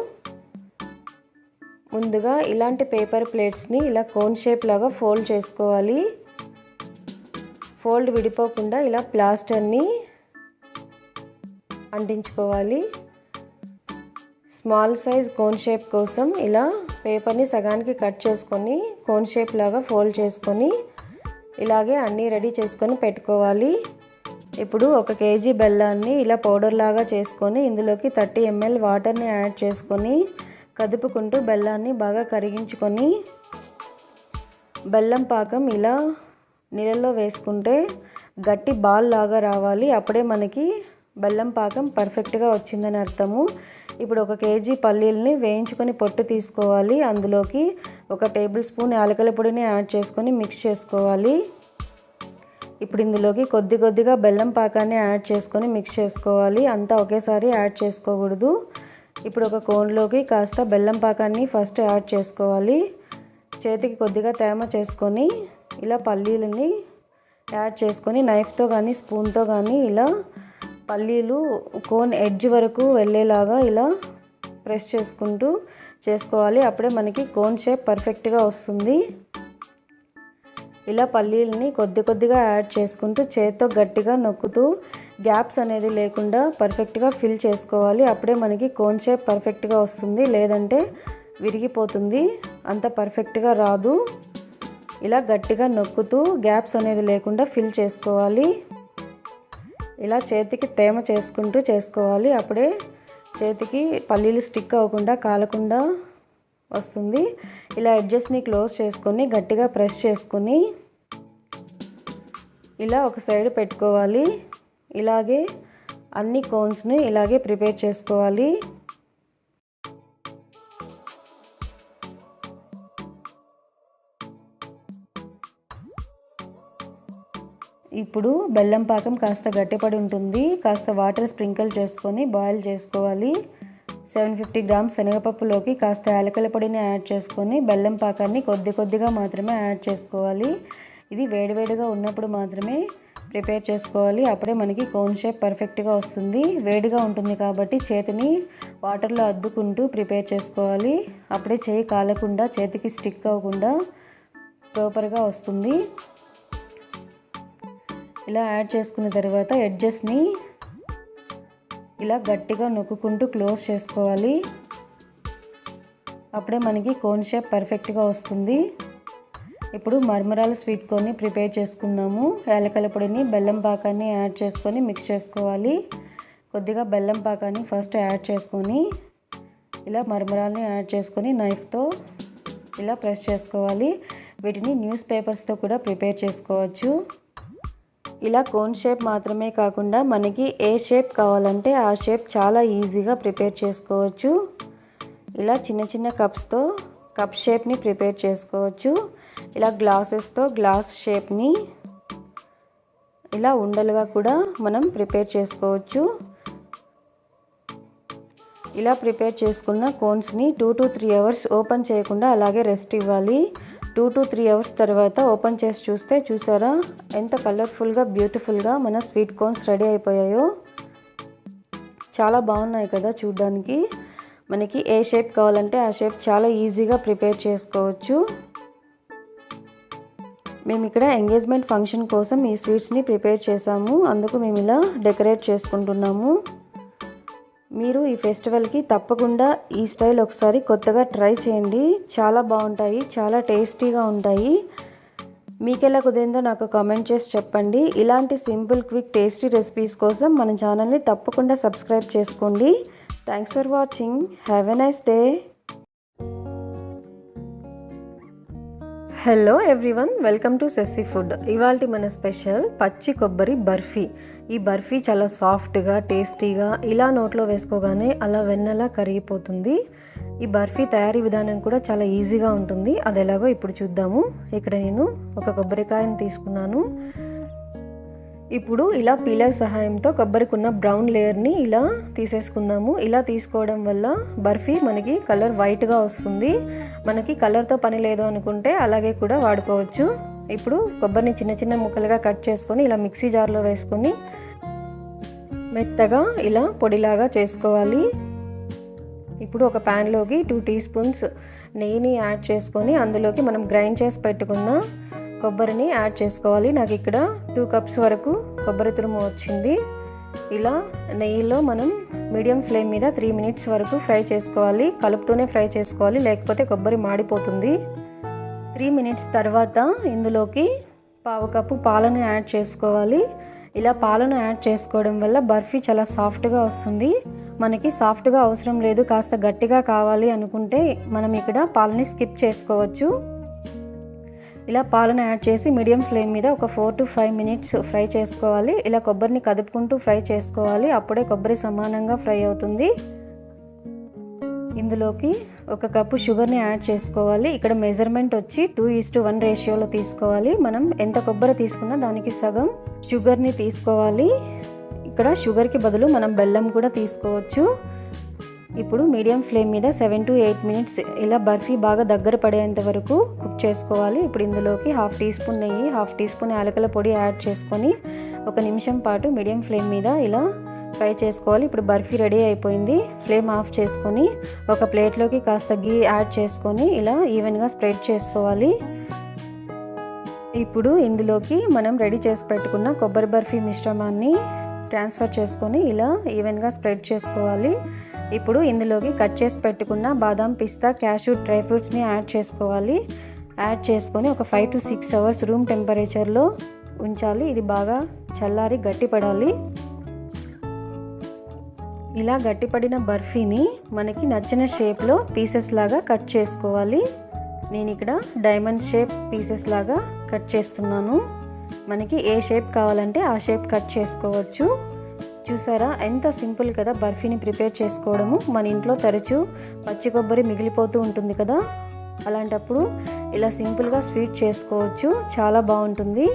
[SPEAKER 1] ముందుగా ఇలాంటి పేపర్ ప్లేట్స్ని ఇలా కోన్ షేప్ లాగా ఫోల్డ్ చేసుకోవాలి. ఫోల్డ్ విడిపోకుండా ఇలా ప్లాస్టర్ని అంటించుకోవాలి. స్మాల్ సైజ్ కోన్ షేప్ కోసం ఇలా పేపర్ని సగానికి కట్ చేసుకొని కోన్ షేప్ లాగా ఫోల్డ్ చేసుకొని ఇలాగే అన్నీ రెడీ చేసుకొని పెట్టుకోవాలి. ఇప్పుడు 1 kg బెల్లాన్ని ఇలా పౌడర్ లాగా చేసుకొని ఇందులోకి 30 ml వాటర్ని యాడ్ చేసుకొని కదుపుకుంటూ బెల్లాన్ని బాగా కరిగించుకొని బెల్లం పాకం ఇలా నీళ్ళల్లో వేసుకుంటే గట్టి బాల్ లాగా రావాలి. అప్పుడే మనకి బెల్లం పాకం పర్ఫెక్ట్గా వచ్చిందని అర్థము. ఇప్పుడు 1 kg పల్లీలని వేయించుకొని పొట్టు తీసుకోవాలి. అందులోకి 1 టేబుల్ స్పూన్ యాలకుల పొడిని యాడ్ చేసుకొని మిక్స్ చేసుకోవాలి. ఇప్పుడు ఇందులోకి కొద్దిగా బెల్లం పాకాన్ని యాడ్ చేసుకొని మిక్స్ చేసుకోవాలి. అంతా ఒకేసారి యాడ్ చేసుకోకూడదు. ఇప్పుడు ఒక కోన్లోకి కాస్త బెల్లం పాకాన్ని ఫస్ట్ యాడ్ చేసుకోవాలి. చేతికి కొద్దిగా తేమ చేసుకొని ఇలా పల్లీలని యాడ్ చేసుకొని నైఫ్తో కానీ స్పూన్తో కానీ ఇలా పల్లీలు కోన్ ఎడ్జ్ వరకు వెళ్ళేలాగా ఇలా ప్రెస్ చేసుకుంటూ చేసుకోవాలి. అప్పుడే మనకి కోన్ షేప్ పర్ఫెక్ట్గా వస్తుంది. ఇలా పల్లీలని కొద్దిగా యాడ్ చేసుకుంటూ చేత్తో గట్టిగా నొక్కుతూ గ్యాప్స్ అనేది లేకుండా పర్ఫెక్ట్గా ఫిల్ చేసుకోవాలి. అప్పుడే మనకి కోన్ షేప్ పర్ఫెక్ట్గా వస్తుంది. లేదంటే విరిగిపోతుంది, అంత పర్ఫెక్ట్గా రాదు. ఇలా గట్టిగా నొక్కుతూ గ్యాప్స్ అనేది లేకుండా ఫిల్ చేసుకోవాలి. ఇలా చేతికి తేమ చేసుకుంటూ చేసుకోవాలి. అప్పుడే చేతికి పల్లీలు స్టిక్ అవ్వకుండా కాలకుండా వస్తుంది. ఇలా ఎడ్జెస్ని క్లోజ్ చేసుకొని గట్టిగా ప్రెస్ చేసుకొని ఇలా ఒక సైడ్ పెట్టుకోవాలి. ఇలాగే అన్ని కోన్స్ని ఇలాగే ప్రిపేర్ చేసుకోవాలి. ఇప్పుడు బెల్లం పాకం కాస్త గట్టిపడి ఉంటుంది. కాస్త వాటర్ స్ప్రింకిల్ చేసుకొని బాయిల్ చేసుకోవాలి. 750 గ్రామ్స్ శనగపప్పులోకి కాస్త యాలకుల పొడిని యాడ్ చేసుకొని బెల్లం పాకాన్ని కొద్దిగా మాత్రమే యాడ్ చేసుకోవాలి. ఇది వేడివేడిగా ఉన్నప్పుడు మాత్రమే ప్రిపేర్ చేసుకోవాలి. అప్పుడే మనకి కోన్ షేప్ పర్ఫెక్ట్గా వస్తుంది. వేడిగా ఉంటుంది కాబట్టి చేతిని వాటర్లో అద్దుకుంటూ ప్రిపేర్ చేసుకోవాలి. అప్పుడే చేయి కాలకుండా చేతికి స్టిక్ అవ్వకుండా ప్రాపర్గా వస్తుంది. ఇలా యాడ్ చేసుకున్న తర్వాత ఎడ్జెస్ని ఇలా గట్టిగా నొక్కుంటూ క్లోజ్ చేసుకోవాలి. అప్పుడే మనకి కోన్ షేప్ పర్ఫెక్ట్గా వస్తుంది. ఇప్పుడు మరమరాల స్వీట్ కార్న్ని ప్రిపేర్ చేసుకుందాము. యాలకుల పొడిని బెల్లం పాకాన్ని యాడ్ చేసుకొని మిక్స్ చేసుకోవాలి. కొద్దిగా బెల్లం పాకాన్ని ఫస్ట్ యాడ్ చేసుకొని ఇలా మరమరాలని యాడ్ చేసుకొని నైఫ్తో ఇలా ప్రెస్ చేసుకోవాలి. వీటిని న్యూస్ పేపర్స్తో కూడా ప్రిపేర్ చేసుకోవచ్చు. ఇలా కోన్ షేప్ మాత్రమే కాకుండా మనకి ఏ షేప్ కావాలంటే ఆ షేప్ చాలా ఈజీగా ప్రిపేర్ చేసుకోవచ్చు. ఇలా చిన్న కప్స్తో కప్ షేప్ని ప్రిపేర్ చేసుకోవచ్చు. ఇలా గ్లాసెస్తో గ్లాస్ షేప్ని ఇలా ఉండలుగా కూడా మనం ప్రిపేర్ చేసుకోవచ్చు. ఇలా ప్రిపేర్ చేసుకున్న కోన్స్ని 2 to 3 అవర్స్ ఓపెన్ చేయకుండా అలాగే రెస్ట్ ఇవ్వాలి. 2 to 3 అవర్స్ తర్వాత ఓపెన్ చేసి చూస్తే చూసారా ఎంత కలర్ఫుల్గా బ్యూటిఫుల్గా మన స్వీట్ కోన్స్ రెడీ అయిపోయాయో. చాలా బాగున్నాయి కదా చూడ్డానికి. మనకి ఏ షేప్ కావాలంటే ఆ షేప్ చాలా ఈజీగా ప్రిపేర్ చేసుకోవచ్చు. మేము ఇక్కడ ఎంగేజ్మెంట్ ఫంక్షన్ కోసం ఈ స్వీట్స్ని ప్రిపేర్ చేసాము. అందుకు మేము ఇలా డెకరేట్ చేసుకుంటున్నాము. మీరు ఈ ఫెస్టివల్కి తప్పకుండా ఈ స్టైల్ ఒకసారి కొత్తగా ట్రై చేయండి. చాలా బాగుంటాయి, చాలా టేస్టీగా ఉంటాయి. మీకు ఎలా కుదిరిందో నాకు కామెంట్ చేసి చెప్పండి. ఇలాంటి సింపుల్ క్విక్ టేస్టీ రెసిపీస్ కోసం మన ఛానల్ని తప్పకుండా సబ్స్క్రైబ్ చేసుకోండి. Thanks for watching. Have a nice day. Hello everyone, welcome to Sassy Food. ఇవాళ మన స్పెషల్ పచ్చి కొబ్బరి బర్ఫీ. ఈ బర్ఫీ చాలా సాఫ్ట్గా టేస్టీగా ఇలా నోట్లో వేసుకోగానే అలా వెన్నలా కరిగిపోతుంది. ఈ బర్ఫీ తయారీ విధానం కూడా చాలా ఈజీగా ఉంటుంది. అది ఎలాగో ఇప్పుడు చూద్దాము. ఇక్కడ నేను ఒక కొబ్బరికాయని తీసుకున్నాను. ఇప్పుడు ఇలా పీలర్ సహాయంతో కొబ్బరికి ఉన్న బ్రౌన్ లేయర్ని ఇలా తీసేసుకుందాము. ఇలా తీసుకోవడం వల్ల బర్ఫీ మనకి కలర్ వైట్గా వస్తుంది. మనకి కలర్తో పని లేదు అనుకుంటే అలాగే కూడా వాడుకోవచ్చు. ఇప్పుడు కొబ్బరిని చిన్న ముక్కలుగా కట్ చేసుకొని ఇలా మిక్సీ జార్లో వేసుకొని మెత్తగా ఇలా పొడిలాగా చేసుకోవాలి. ఇప్పుడు ఒక ప్యాన్లోకి 2 టీ స్పూన్స్ నెయ్యిని యాడ్ చేసుకొని అందులోకి మనం గ్రైండ్ చేసి పెట్టుకున్న కొబ్బరిని యాడ్ చేసుకోవాలి. నాకు ఇక్కడ 2 కప్స్ వరకు కొబ్బరి తురుము వచ్చింది. ఇలా నెయ్యిలో మనం మీడియం ఫ్లేమ్ మీద 3 మినిట్స్ వరకు ఫ్రై చేసుకోవాలి. కలుపుతూనే ఫ్రై చేసుకోవాలి, లేకపోతే కొబ్బరి మాడిపోతుంది. 3 మినిట్స్ తర్వాత ఇందులోకి 1/2 కప్పు పాలను యాడ్ చేసుకోవాలి. ఇలా పాలను యాడ్ చేసుకోవడం వల్ల బర్ఫీ చాలా సాఫ్ట్గా వస్తుంది. మనకి సాఫ్ట్గా అవసరం లేదు, కాస్త గట్టిగా కావాలి అనుకుంటే మనం ఇక్కడ పాలని స్కిప్ చేసుకోవచ్చు. ఇలా పాలను యాడ్ చేసి మీడియం ఫ్లేమ్ మీద ఒక 4 to 5 మినిట్స్ ఫ్రై చేసుకోవాలి. ఇలా కొబ్బరిని కదుపుకుంటూ ఫ్రై చేసుకోవాలి, అప్పుడే కొబ్బరి సమానంగా ఫ్రై అవుతుంది. ఇందులోకి 1 కప్పు షుగర్ని యాడ్ చేసుకోవాలి. ఇక్కడ మెజర్మెంట్ వచ్చి 2:1 రేషియోలో తీసుకోవాలి. మనం ఎంత కొబ్బరి తీసుకున్నా దానికి సగం షుగర్ని తీసుకోవాలి. ఇక్కడ షుగర్కి బదులు మనం బెల్లం కూడా తీసుకోవచ్చు. ఇప్పుడు మీడియం ఫ్లేమ్ మీద 7 to 8 మినిట్స్ ఇలా బర్ఫీ బాగా దగ్గర పడేంత వరకు కుక్ చేసుకోవాలి. ఇప్పుడు ఇందులోకి 1/2 టీ స్పూన్ నెయ్యి, 1/2 టీ స్పూన్ యాలకుల పొడి యాడ్ చేసుకొని 1 నిమిషం పాటు మీడియం ఫ్లేమ్ మీద ఇలా ఫ్రై చేసుకోవాలి. ఇప్పుడు బర్ఫీ రెడీ అయిపోయింది. ఫ్లేమ్ ఆఫ్ చేసుకొని ఒక ప్లేట్లోకి కాస్త గీ యాడ్ చేసుకొని ఇలా ఈవెన్గా స్ప్రెడ్ చేసుకోవాలి. ఇప్పుడు ఇందులోకి మనం రెడీ చేసి పెట్టుకున్న కొబ్బరి బర్ఫీ మిశ్రమాన్ని ట్రాన్స్ఫర్ చేసుకొని ఇలా ఈవెన్గా స్ప్రెడ్ చేసుకోవాలి. ఇప్పుడు ఇందులోకి కట్ చేసి పెట్టుకున్న బాదాం, పిస్తా, క్యాషూ, డ్రై ఫ్రూట్స్ని యాడ్ చేసుకోవాలి. యాడ్ చేసుకొని ఒక 5 to 6 అవర్స్ రూమ్ టెంపరేచర్లో ఉంచాలి. ఇది బాగా చల్లారి గట్టిపడాలి. ఇలా గట్టిపడిన బర్ఫీని మనకి నచ్చిన షేప్లో పీసెస్ లాగా కట్ చేసుకోవాలి. నేను ఇక్కడ డైమండ్ షేప్ పీసెస్ లాగా కట్ చేస్తున్నాను. మనకి ఏ షేప్ కావాలంటే ఆ షేప్ కట్ చేసుకోవచ్చు. చూసారా ఎంత సింపుల్ కదా బర్ఫీని ప్రిపేర్ చేసుకోవడము. మన ఇంట్లో తరచూ పచ్చి కొబ్బరి మిగిలిపోతూ ఉంటుంది కదా, అలాంటప్పుడు ఇలా సింపుల్గా స్వీట్ చేసుకోవచ్చు. చాలా బాగుంటుంది.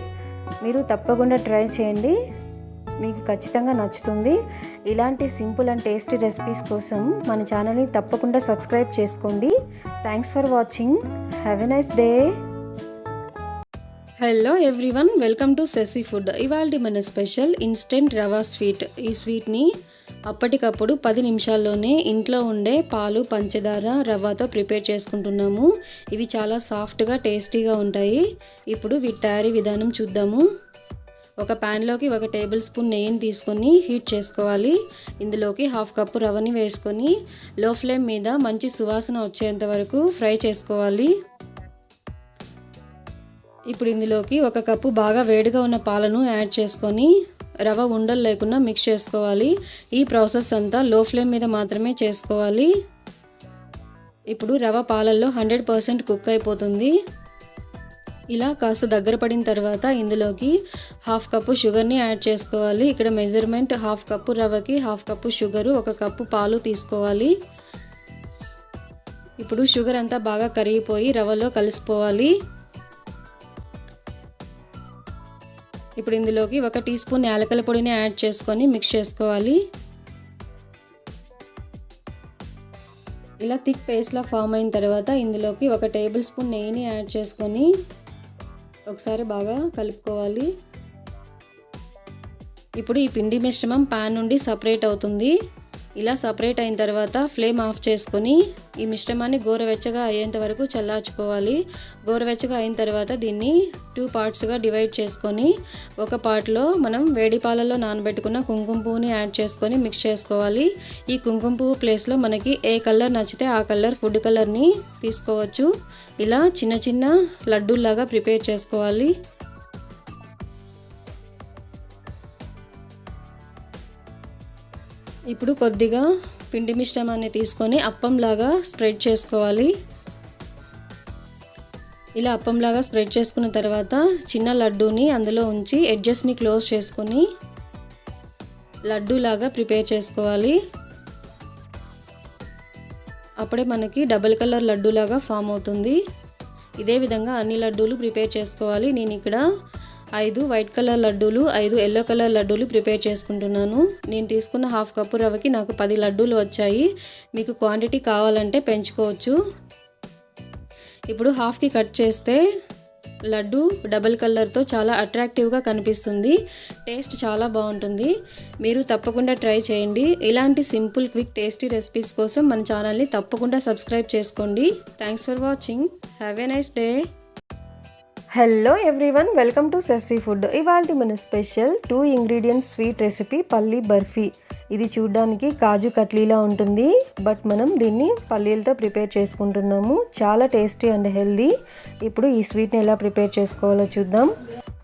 [SPEAKER 1] మీరు తప్పకుండా ట్రై చేయండి, మీకు ఖచ్చితంగా నచ్చుతుంది. ఇలాంటి సింపుల్ అండ్ టేస్టీ రెసిపీస్ కోసం మన ఛానల్ని తప్పకుండా సబ్స్క్రైబ్ చేసుకోండి. Thanks for watching. Have a nice day. Hello everyone, welcome to Sassy Food. ఇవాళ మన స్పెషల్ ఇన్స్టెంట్ రవా స్వీట్. ఈ స్వీట్ని అప్పటికప్పుడు 10 నిమిషాల్లోనే ఇంట్లో ఉండే పాలు, పంచదార, రవ్వతో ప్రిపేర్ చేసుకుంటున్నాము. ఇవి చాలా సాఫ్ట్గా టేస్టీగా ఉంటాయి. ఇప్పుడు వీటి తయారీ విధానం చూద్దాము. ఒక ప్యాన్లోకి 1 టేబుల్ స్పూన్ నెయ్యిని తీసుకొని హీట్ చేసుకోవాలి. ఇందులోకి 1/2 కప్పు రవ్వని వేసుకొని లో ఫ్లేమ్ మీద మంచి సువాసన వచ్చేంత వరకు ఫ్రై చేసుకోవాలి. ఇప్పుడు ఇందులోకి 1 కప్పు బాగా వేడిగా ఉన్న పాలను యాడ్ చేసుకొని రవ్వ ఉండలు లేకుండా మిక్స్ చేసుకోవాలి. ఈ ప్రాసెస్ అంతా లో ఫ్లేమ్ మీద మాత్రమే చేసుకోవాలి. ఇప్పుడు రవ్వ పాలల్లో 100% కుక్ అయిపోతుంది. ఇలా కాస్త దగ్గర పడిన తర్వాత ఇందులోకి 1/2 కప్పు షుగర్ని యాడ్ చేసుకోవాలి. ఇక్కడ మెజర్మెంట్ 1/2 కప్పు రవ్వకి 1/2 కప్పు షుగరు, 1 కప్పు పాలు తీసుకోవాలి. ఇప్పుడు షుగర్ అంతా బాగా కరిగిపోయి రవ్వలో కలిసిపోవాలి. ఇప్పుడు ఇందులోకి 1 టీ స్పూన్ యాలకుల పొడిని యాడ్ చేసుకొని మిక్స్ చేసుకోవాలి. ఇలా థిక్ పేస్ట్లా ఫామ్ అయిన తర్వాత ఇందులోకి 1 టేబుల్ స్పూన్ నెయ్యిని యాడ్ చేసుకొని ఒకసారి బాగా కలుపుకోవాలి. ఇప్పుడు ఈ పిండి మిశ్రమం పాన్ నుండి సపరేట్ అవుతుంది. ఇలా సపరేట్ అయిన తర్వాత ఫ్లేమ్ ఆఫ్ చేసుకొని ఈ మిశ్రమాన్ని గోరువెచ్చగా అయ్యేంత వరకు చల్లార్చుకోవాలి. గోరువెచ్చగా అయిన తర్వాత దీన్ని 2 పార్ట్స్గా డివైడ్ చేసుకొని ఒక పార్ట్లో మనం వేడి పాలల్లో నానబెట్టుకున్న కుంకుమ పువ్వుని యాడ్ చేసుకొని మిక్స్ చేసుకోవాలి. ఈ కుంకుమ పువ్వు ప్లేస్లో మనకి ఏ కలర్ నచ్చితే ఆ కలర్ ఫుడ్ కలర్ని తీసుకోవచ్చు. ఇలా చిన్న చిన్న లడ్డూల్లాగా ప్రిపేర్ చేసుకోవాలి. ఇప్పుడు కొద్దిగా పిండి మిశ్రమాన్ని తీసుకొని అప్పంలాగా స్ప్రెడ్ చేసుకోవాలి. ఇలా అప్పంలాగా స్ప్రెడ్ చేసుకున్న తర్వాత చిన్న లడ్డూని అందులో ఉంచి ఎడ్జెస్ని క్లోజ్ చేసుకొని లడ్డూలాగా ప్రిపేర్ చేసుకోవాలి. అప్పుడే మనకి డబుల్ కలర్ లడ్డూలాగా ఫామ్ అవుతుంది. ఇదే విధంగా అన్ని లడ్డూలు ప్రిపేర్ చేసుకోవాలి. నేను ఇక్కడ 5 వైట్ కలర్ లడ్డూలు, 5 ఎల్లో కలర్ లడ్డూలు ప్రిపేర్ చేసుకుంటున్నాను. నేను తీసుకున్న 1/2 కప్పు రవ్వకి నాకు 10 లడ్డూలు వచ్చాయి. మీకు క్వాంటిటీ కావాలంటే పెంచుకోవచ్చు. ఇప్పుడు 1/2కి కట్ చేస్తే లడ్డు డబుల్ కలర్తో చాలా అట్రాక్టివ్గా కనిపిస్తుంది. టేస్ట్ చాలా బాగుంటుంది. మీరు తప్పకుండా ట్రై చేయండి. ఇలాంటి సింపుల్ క్విక్ టేస్టీ రెసిపీస్ కోసం మన ఛానల్ని తప్పకుండా సబ్స్క్రైబ్ చేసుకోండి. Thanks for watching. Have a nice day. Hello everyone, welcome to Sassy Food. ఇవాళ మన స్పెషల్ 2 ఇంగ్రీడియంట్స్ స్వీట్ రెసిపీ పల్లీ బర్ఫీ. ఇది చూడ్డానికి కాజు కట్లీలా ఉంటుంది, బట్ మనం దీన్ని పల్లీలతో ప్రిపేర్ చేసుకుంటున్నాము. చాలా టేస్టీ అండ్ హెల్దీ. ఇప్పుడు ఈ స్వీట్ని ఎలా ప్రిపేర్ చేసుకోవాలో చూద్దాం.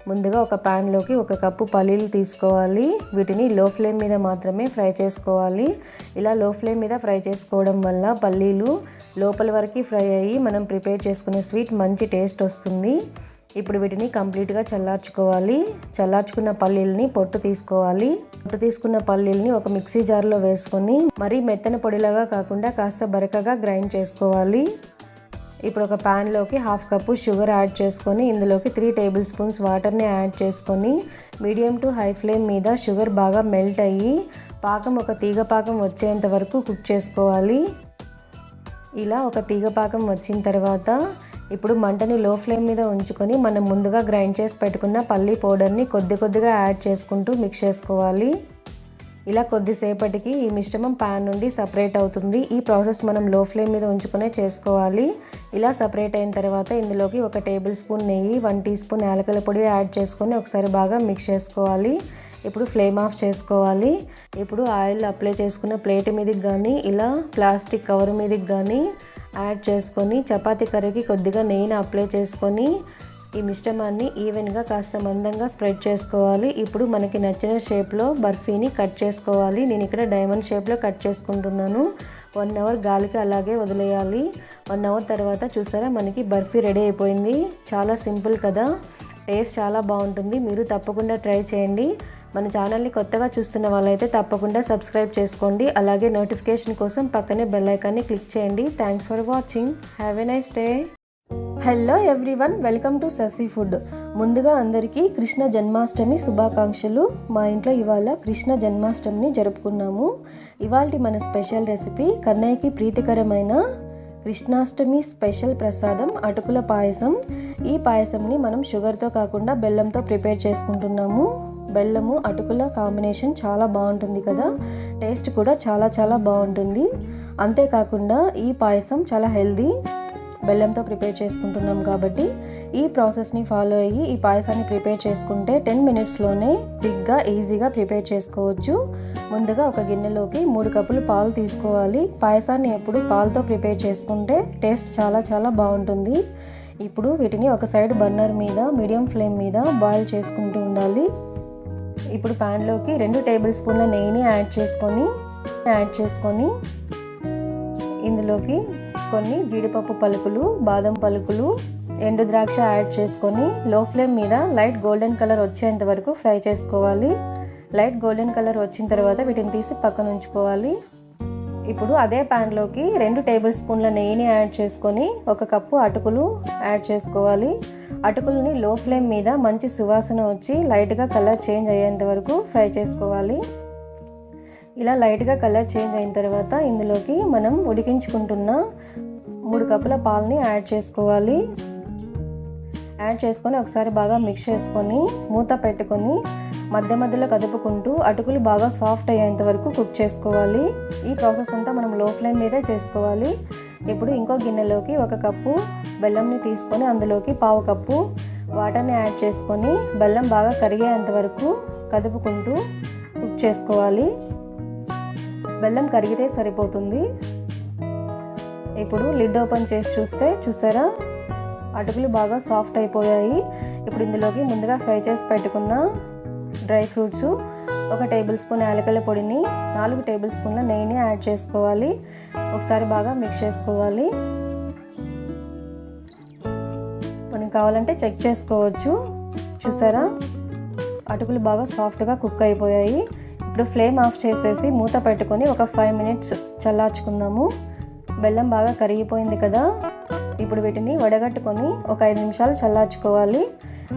[SPEAKER 1] ముందుగా ఒక ప్యాన్లోకి 1 కప్పు పల్లీలు తీసుకోవాలి. వీటిని లో ఫ్లేమ్ మీద మాత్రమే ఫ్రై చేసుకోవాలి. ఇలా లో ఫ్లేమ్ మీద ఫ్రై చేసుకోవడం వల్ల పల్లీలు లోపల వరకు ఫ్రై అయ్యి మనం ప్రిపేర్ చేసుకునే స్వీట్ మంచి టేస్ట్ వస్తుంది. ఇప్పుడు వీటిని కంప్లీట్గా చల్లార్చుకోవాలి. చల్లార్చుకున్న పల్లీలని పొట్టు తీసుకోవాలి. పొట్టు తీసుకున్న పల్లీలని ఒక మిక్సీ జార్లో వేసుకొని మరీ మెత్తన పొడిలాగా కాకుండా కాస్త బరకగా గ్రైండ్ చేసుకోవాలి. ఇప్పుడు ఒక ప్యాన్లోకి 1/2 కప్పు షుగర్ యాడ్ చేసుకొని ఇందులోకి 3 టేబుల్ స్పూన్స్ వాటర్ని యాడ్ చేసుకొని మీడియం టు హై ఫ్లేమ్ మీద షుగర్ బాగా మెల్ట్ అయ్యి పాకం ఒక తీగ పాకం వచ్చేంత వరకు కుక్ చేసుకోవాలి. ఇలా ఒక తీగ పాకం వచ్చిన తర్వాత ఇప్పుడు మంటని లో ఫ్లేమ్ మీద ఉంచుకొని మనం ముందుగా గ్రైండ్ చేసి పెట్టుకున్న పల్లీ పౌడర్ని కొద్దిగా యాడ్ చేసుకుంటూ మిక్స్ చేసుకోవాలి. ఇలా కొద్దిసేపటికి ఈ మిశ్రమం ప్యాన్ నుండి సపరేట్ అవుతుంది. ఈ ప్రాసెస్ మనం లో ఫ్లేమ్ మీద ఉంచుకునే చేసుకోవాలి. ఇలా సపరేట్ అయిన తర్వాత ఇందులోకి 1 టేబుల్ స్పూన్ నెయ్యి, 1 టీ స్పూన్ యాలకుల పొడి యాడ్ చేసుకొని ఒకసారి బాగా మిక్స్ చేసుకోవాలి. ఇప్పుడు ఫ్లేమ్ ఆఫ్ చేసుకోవాలి. ఇప్పుడు ఆయిల్ అప్లై చేసుకున్న ప్లేట్ మీదకి కానీ ఇలా ప్లాస్టిక్ కవర్ మీదకి కానీ యాడ్ చేసుకొని చపాతీ కర్రీకి కొద్దిగా నెయ్యిని అప్లై చేసుకొని ఈ మిశ్రమాన్ని ఈవెన్గా కాస్త మందంగా స్ప్రెడ్ చేసుకోవాలి. ఇప్పుడు మనకి నచ్చిన షేప్లో బర్ఫీని కట్ చేసుకోవాలి. నేను ఇక్కడ డైమండ్ షేప్లో కట్ చేసుకుంటున్నాను. 1 అవర్ గాలికి అలాగే వదిలేయాలి. 1 అవర్ తర్వాత చూసారా మనకి బర్ఫీ రెడీ అయిపోయింది. చాలా సింపుల్ కదా, టేస్ట్ చాలా బాగుంటుంది. మీరు తప్పకుండా ట్రై చేయండి. మన ఛానల్ని కొత్తగా చూస్తున్న వాళ్ళైతే తప్పకుండా సబ్స్క్రైబ్ చేసుకోండి. అలాగే నోటిఫికేషన్ కోసం పక్కనే బెల్ ఐకాన్ని క్లిక్ చేయండి. Thanks for watching. Have a nice day. Hello everyone, welcome to Sassy Food. ముందుగా అందరికీ కృష్ణ జన్మాష్టమి శుభాకాంక్షలు. మా ఇంట్లో ఇవాళ కృష్ణ జన్మాష్టమిని జరుపుకున్నాము. ఇవాళ మన స్పెషల్ రెసిపీ కన్నయ్యకి ప్రీతికరమైన కృష్ణాష్టమి స్పెషల్ ప్రసాదం అటుకుల పాయసం. ఈ పాయసంని మనం షుగర్తో కాకుండా బెల్లంతో ప్రిపేర్ చేసుకుంటున్నాము. బెల్లము అటుకుల కాంబినేషన్ చాలా బాగుంటుంది కదా, టేస్ట్ కూడా చాలా బాగుంటుంది. అంతేకాకుండా ఈ పాయసం చాలా హెల్దీ. బెల్లంతో ప్రిపేర్ చేసుకుంటున్నాం కాబట్టి ఈ ప్రాసెస్ని ఫాలో అయ్యి ఈ పాయసాన్ని ప్రిపేర్ చేసుకుంటే 10 మినిట్స్లోనే క్విక్గా ఈజీగా ప్రిపేర్ చేసుకోవచ్చు. ముందుగా ఒక గిన్నెలోకి 3 కప్పులు పాలు తీసుకోవాలి. పాయసాన్ని ఎప్పుడు పాలతో ప్రిపేర్ చేసుకుంటే టేస్ట్ చాలా బాగుంటుంది. ఇప్పుడు వీటిని ఒక సైడ్ బర్నర్ మీద మీడియం ఫ్లేమ్ మీద బాయిల్ చేసుకుంటూ ఉండాలి. ఇప్పుడు ప్యాన్లోకి 2 టేబుల్ స్పూన్ల నెయ్యిని యాడ్ చేసుకొని ఇందులోకి కొన్ని జీడిపప్పు పలుకులు, బాదం పలుకులు, ఎండు ద్రాక్ష యాడ్ చేసుకొని లో ఫ్లేమ్ మీద లైట్ గోల్డెన్ కలర్ వచ్చేంత వరకు ఫ్రై చేసుకోవాలి. లైట్ గోల్డెన్ కలర్ వచ్చిన తర్వాత వీటిని తీసి పక్కన ఉంచుకోవాలి. ఇప్పుడు అదే ప్యాన్లోకి 2 టేబుల్ స్పూన్ల నెయ్యిని యాడ్ చేసుకొని 1 కప్పు అటుకులు యాడ్ చేసుకోవాలి. అటుకులని లో ఫ్లేమ్ మీద మంచి సువాసన వచ్చి లైట్గా కలర్ చేంజ్ అయ్యేంత వరకు ఫ్రై చేసుకోవాలి. ఇలా లైట్గా కలర్ చేంజ్ అయిన తర్వాత ఇందులోకి మనం ఉడికించుకుంటున్న 3 కప్పుల పాలని యాడ్ చేసుకోవాలి. యాడ్ చేసుకొని ఒకసారి బాగా మిక్స్ చేసుకొని మూత పెట్టుకొని మధ్యలో కదుపుకుంటూ అటుకులు బాగా సాఫ్ట్ అయ్యేంత వరకు కుక్ చేసుకోవాలి. ఈ ప్రాసెస్ అంతా మనం లో ఫ్లేమ్ మీదే చేసుకోవాలి. ఇప్పుడు ఇంకో గిన్నెలోకి 1 కప్పు బెల్లంని తీసుకొని అందులోకి 1/2 కప్పు వాటర్ని యాడ్ చేసుకొని బెల్లం బాగా కరిగేంత వరకు కదుపుకుంటూ కుక్ చేసుకోవాలి. బెల్లం కరిగితే సరిపోతుంది. ఇప్పుడు లిడ్ ఓపెన్ చేసి చూసారా అటుకులు బాగా సాఫ్ట్ అయిపోయాయి. ఇప్పుడు ఇందులోకి ముందుగా ఫ్రై చేసి పెట్టుకున్న డ్రై ఫ్రూట్స్, 1 టేబుల్ స్పూన్ యాలకుల పొడిని, 4 టేబుల్ స్పూన్ల నెయ్యిని యాడ్ చేసుకోవాలి. ఒకసారి బాగా మిక్స్ చేసుకోవాలి. మనం కావాలంటే చెక్ చేసుకోవచ్చు. చూసారా అటుకులు బాగా సాఫ్ట్గా కుక్ అయిపోయాయి. ఇప్పుడు ఫ్లేమ్ ఆఫ్ చేసేసి మూత పెట్టుకొని ఒక 5 మినిట్స్ చల్లార్చుకుందాము. బెల్లం బాగా కరిగిపోయింది కదా, ఇప్పుడు వీటిని వడగట్టుకొని ఒక 5 నిమిషాలు చల్లార్చుకోవాలి.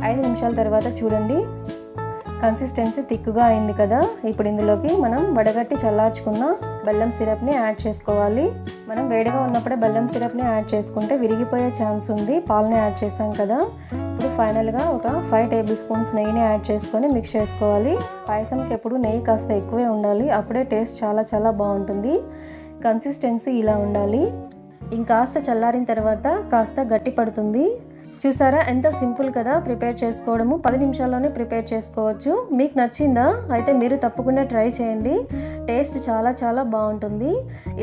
[SPEAKER 1] 5 నిమిషాల తర్వాత చూడండి కన్సిస్టెన్సీ థిక్గా అయింది కదా. ఇప్పుడు ఇందులోకి మనం వడగట్టి చల్లార్చుకున్న బెల్లం సిరప్ని యాడ్ చేసుకోవాలి. మనం వేడిగా ఉన్నప్పుడే బెల్లం సిరప్ని యాడ్ చేసుకుంటే విరిగిపోయే ఛాన్స్ ఉంది. పాలని యాడ్ చేసాం కదా. ఇప్పుడు ఫైనల్గా ఒక 5 టేబుల్ స్పూన్స్ నెయ్యిని యాడ్ చేసుకొని మిక్స్ చేసుకోవాలి. పాయసంకి ఎప్పుడు నెయ్యి కాస్త ఎక్కువే ఉండాలి, అప్పుడే టేస్ట్ చాలా బాగుంటుంది. కన్సిస్టెన్సీ ఇలా ఉండాలి. ఇంకాస్త చల్లారిన తర్వాత కాస్త గట్టి పడుతుంది. చూసారా ఎంత సింపుల్ కదా ప్రిపేర్ చేసుకోవడము. 10 నిమిషాల్లోనే ప్రిపేర్ చేసుకోవచ్చు. మీకు నచ్చిందా? అయితే మీరు తప్పకుండా ట్రై చేయండి. టేస్ట్ చాలా బాగుంటుంది.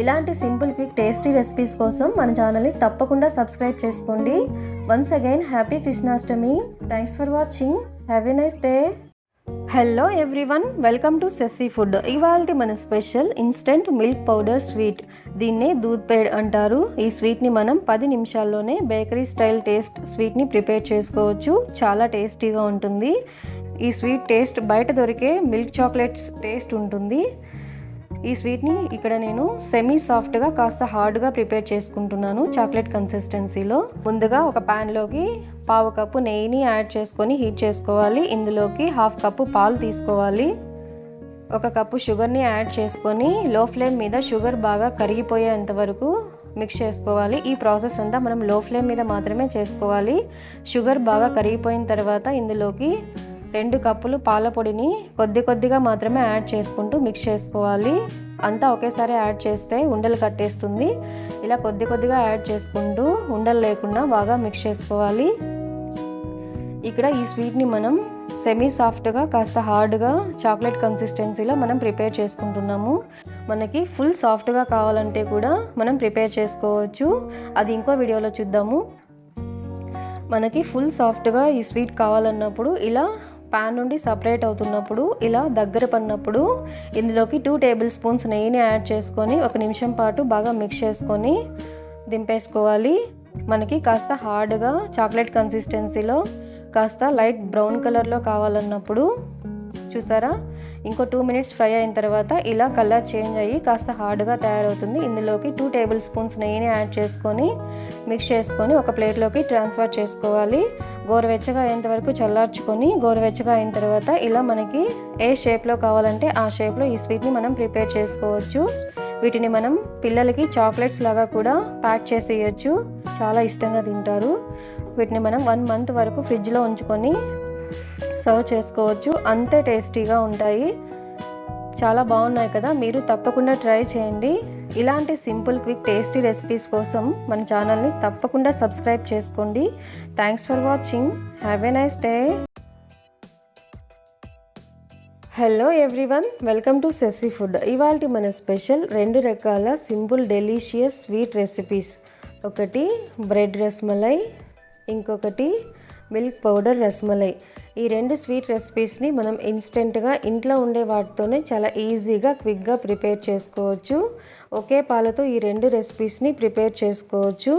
[SPEAKER 1] ఇలాంటి సింపుల్ క్విక్ టేస్టీ రెసిపీస్ కోసం మన ఛానల్ని తప్పకుండా సబ్స్క్రైబ్ చేసుకోండి. Once again happy Krishnashtami. Thanks for watching. Have a nice day. Hello everyone, welcome to Sassy Food. ఇవాళ మన special instant milk powder sweet. దీన్నే దూద్ పేడ్ అంటారు. ఈ స్వీట్ని మనం 10 నిమిషాల్లోనే బేకరీ స్టైల్ టేస్ట్ స్వీట్ని ప్రిపేర్ చేసుకోవచ్చు. చాలా టేస్టీగా ఉంటుంది. ఈ స్వీట్ టేస్ట్ బయట దొరికే మిల్క్ చాక్లెట్స్ టేస్ట్ ఉంటుంది. ఈ స్వీట్ని ఇక్కడ నేను సెమీ సాఫ్ట్గా కాస్త హార్డ్గా ప్రిపేర్ చేసుకుంటున్నాను చాక్లెట్ కన్సిస్టెన్సీలో. ముందుగా ఒక ప్యాన్లోకి 1/2 కప్పు నెయ్యిని యాడ్ చేసుకొని హీట్ చేసుకోవాలి. ఇందులోకి 1/2 కప్పు పాలు తీసుకోవాలి. 1 కప్పు షుగర్ని యాడ్ చేసుకొని లో ఫ్లేమ్ మీద షుగర్ బాగా కరిగిపోయేంత వరకు మిక్స్ చేసుకోవాలి. ఈ ప్రాసెస్ అంతా మనం లో ఫ్లేమ్ మీద మాత్రమే చేసుకోవాలి. షుగర్ బాగా కరిగిపోయిన తర్వాత ఇందులోకి 2 కప్పులు పాల పొడిని కొద్దిగా మాత్రమే యాడ్ చేసుకుంటూ మిక్స్ చేసుకోవాలి. అంతా ఒకేసారి యాడ్ చేస్తే ఉండలు కట్టేస్తుంది. ఇలా కొద్దిగా యాడ్ చేసుకుంటూ ఉండలు లేకుండా బాగా మిక్స్ చేసుకోవాలి. ఇక్కడ ఈ స్వీట్ని మనం సెమీ సాఫ్ట్గా కాస్త హార్డ్గా చాక్లెట్ కన్సిస్టెన్సీలో మనం ప్రిపేర్ చేసుకుంటున్నాము. మనకి ఫుల్ సాఫ్ట్గా కావాలంటే కూడా మనం ప్రిపేర్ చేసుకోవచ్చు. అది ఇంకో వీడియోలో చూద్దాము. మనకి ఫుల్ సాఫ్ట్గా ఈ స్వీట్ కావాలన్నప్పుడు ఇలా ప్యాన్ నుండి సపరేట్ అవుతున్నప్పుడు ఇలా దగ్గర పడినప్పుడు ఇందులోకి 2 టేబుల్ స్పూన్స్ నెయ్యిని యాడ్ చేసుకొని 1 నిమిషం పాటు బాగా మిక్స్ చేసుకొని దింపేసుకోవాలి. మనకి కాస్త హార్డ్గా చాక్లెట్ కన్సిస్టెన్సీలో కాస్త లైట్ బ్రౌన్ కలర్లో కావాలన్నప్పుడు చూసారా, ఇంకో 2 మినిట్స్ ఫ్రై అయిన తర్వాత ఇలా కలర్ చేంజ్ అయ్యి కాస్త హార్డ్గా తయారవుతుంది. ఇందులోకి 2 టేబుల్ స్పూన్స్ నెయ్యిని యాడ్ చేసుకొని మిక్స్ చేసుకొని ఒక ప్లేట్లోకి ట్రాన్స్ఫర్ చేసుకోవాలి. గోరువెచ్చగా అయ్యేంత వరకు చల్లార్చుకొని గోరువెచ్చగా అయిన తర్వాత ఇలా మనకి ఏ షేప్లో కావాలంటే ఆ షేప్లో ఈ స్వీట్ని మనం ప్రిపేర్ చేసుకోవచ్చు. వీటిని మనం పిల్లలకి చాక్లెట్స్ లాగా కూడా ప్యాక్ చేసి ఇవ్వచ్చు. చాలా ఇష్టంగా తింటారు. వీటిని మనం 1 మంత్ వరకు ఫ్రిడ్జ్లో ఉంచుకొని సర్వ్ చేసుకోవచ్చు. అంతే టేస్టీగా ఉంటాయి. చాలా బాగున్నాయి కదా, మీరు తప్పకుండా ట్రై చేయండి. ఇలాంటి సింపుల్ క్విక్ టేస్టీ రెసిపీస్ కోసం మన ఛానల్ని తప్పకుండా సబ్స్క్రైబ్ చేసుకోండి. Thanks for watching. Have a nice day. Hello everyone, welcome to Sassy Food. ఇవాళ మన స్పెషల్ 2 రకాల సింపుల్ డెలీషియస్ స్వీట్ రెసిపీస్. ఒకటి బ్రెడ్ రస్మలై, ఇంకొకటి మిల్క్ పౌడర్ రస్మలై. ఈ 2 స్వీట్ రెసిపీస్ని మనం ఇన్స్టెంట్గా ఇంట్లో ఉండే వాటితోనే చాలా ఈజీగా క్విక్గా ప్రిపేర్ చేసుకోవచ్చు. ఒకే పాలతో ఈ 2 రెసిపీస్ని ప్రిపేర్ చేసుకోవచ్చు.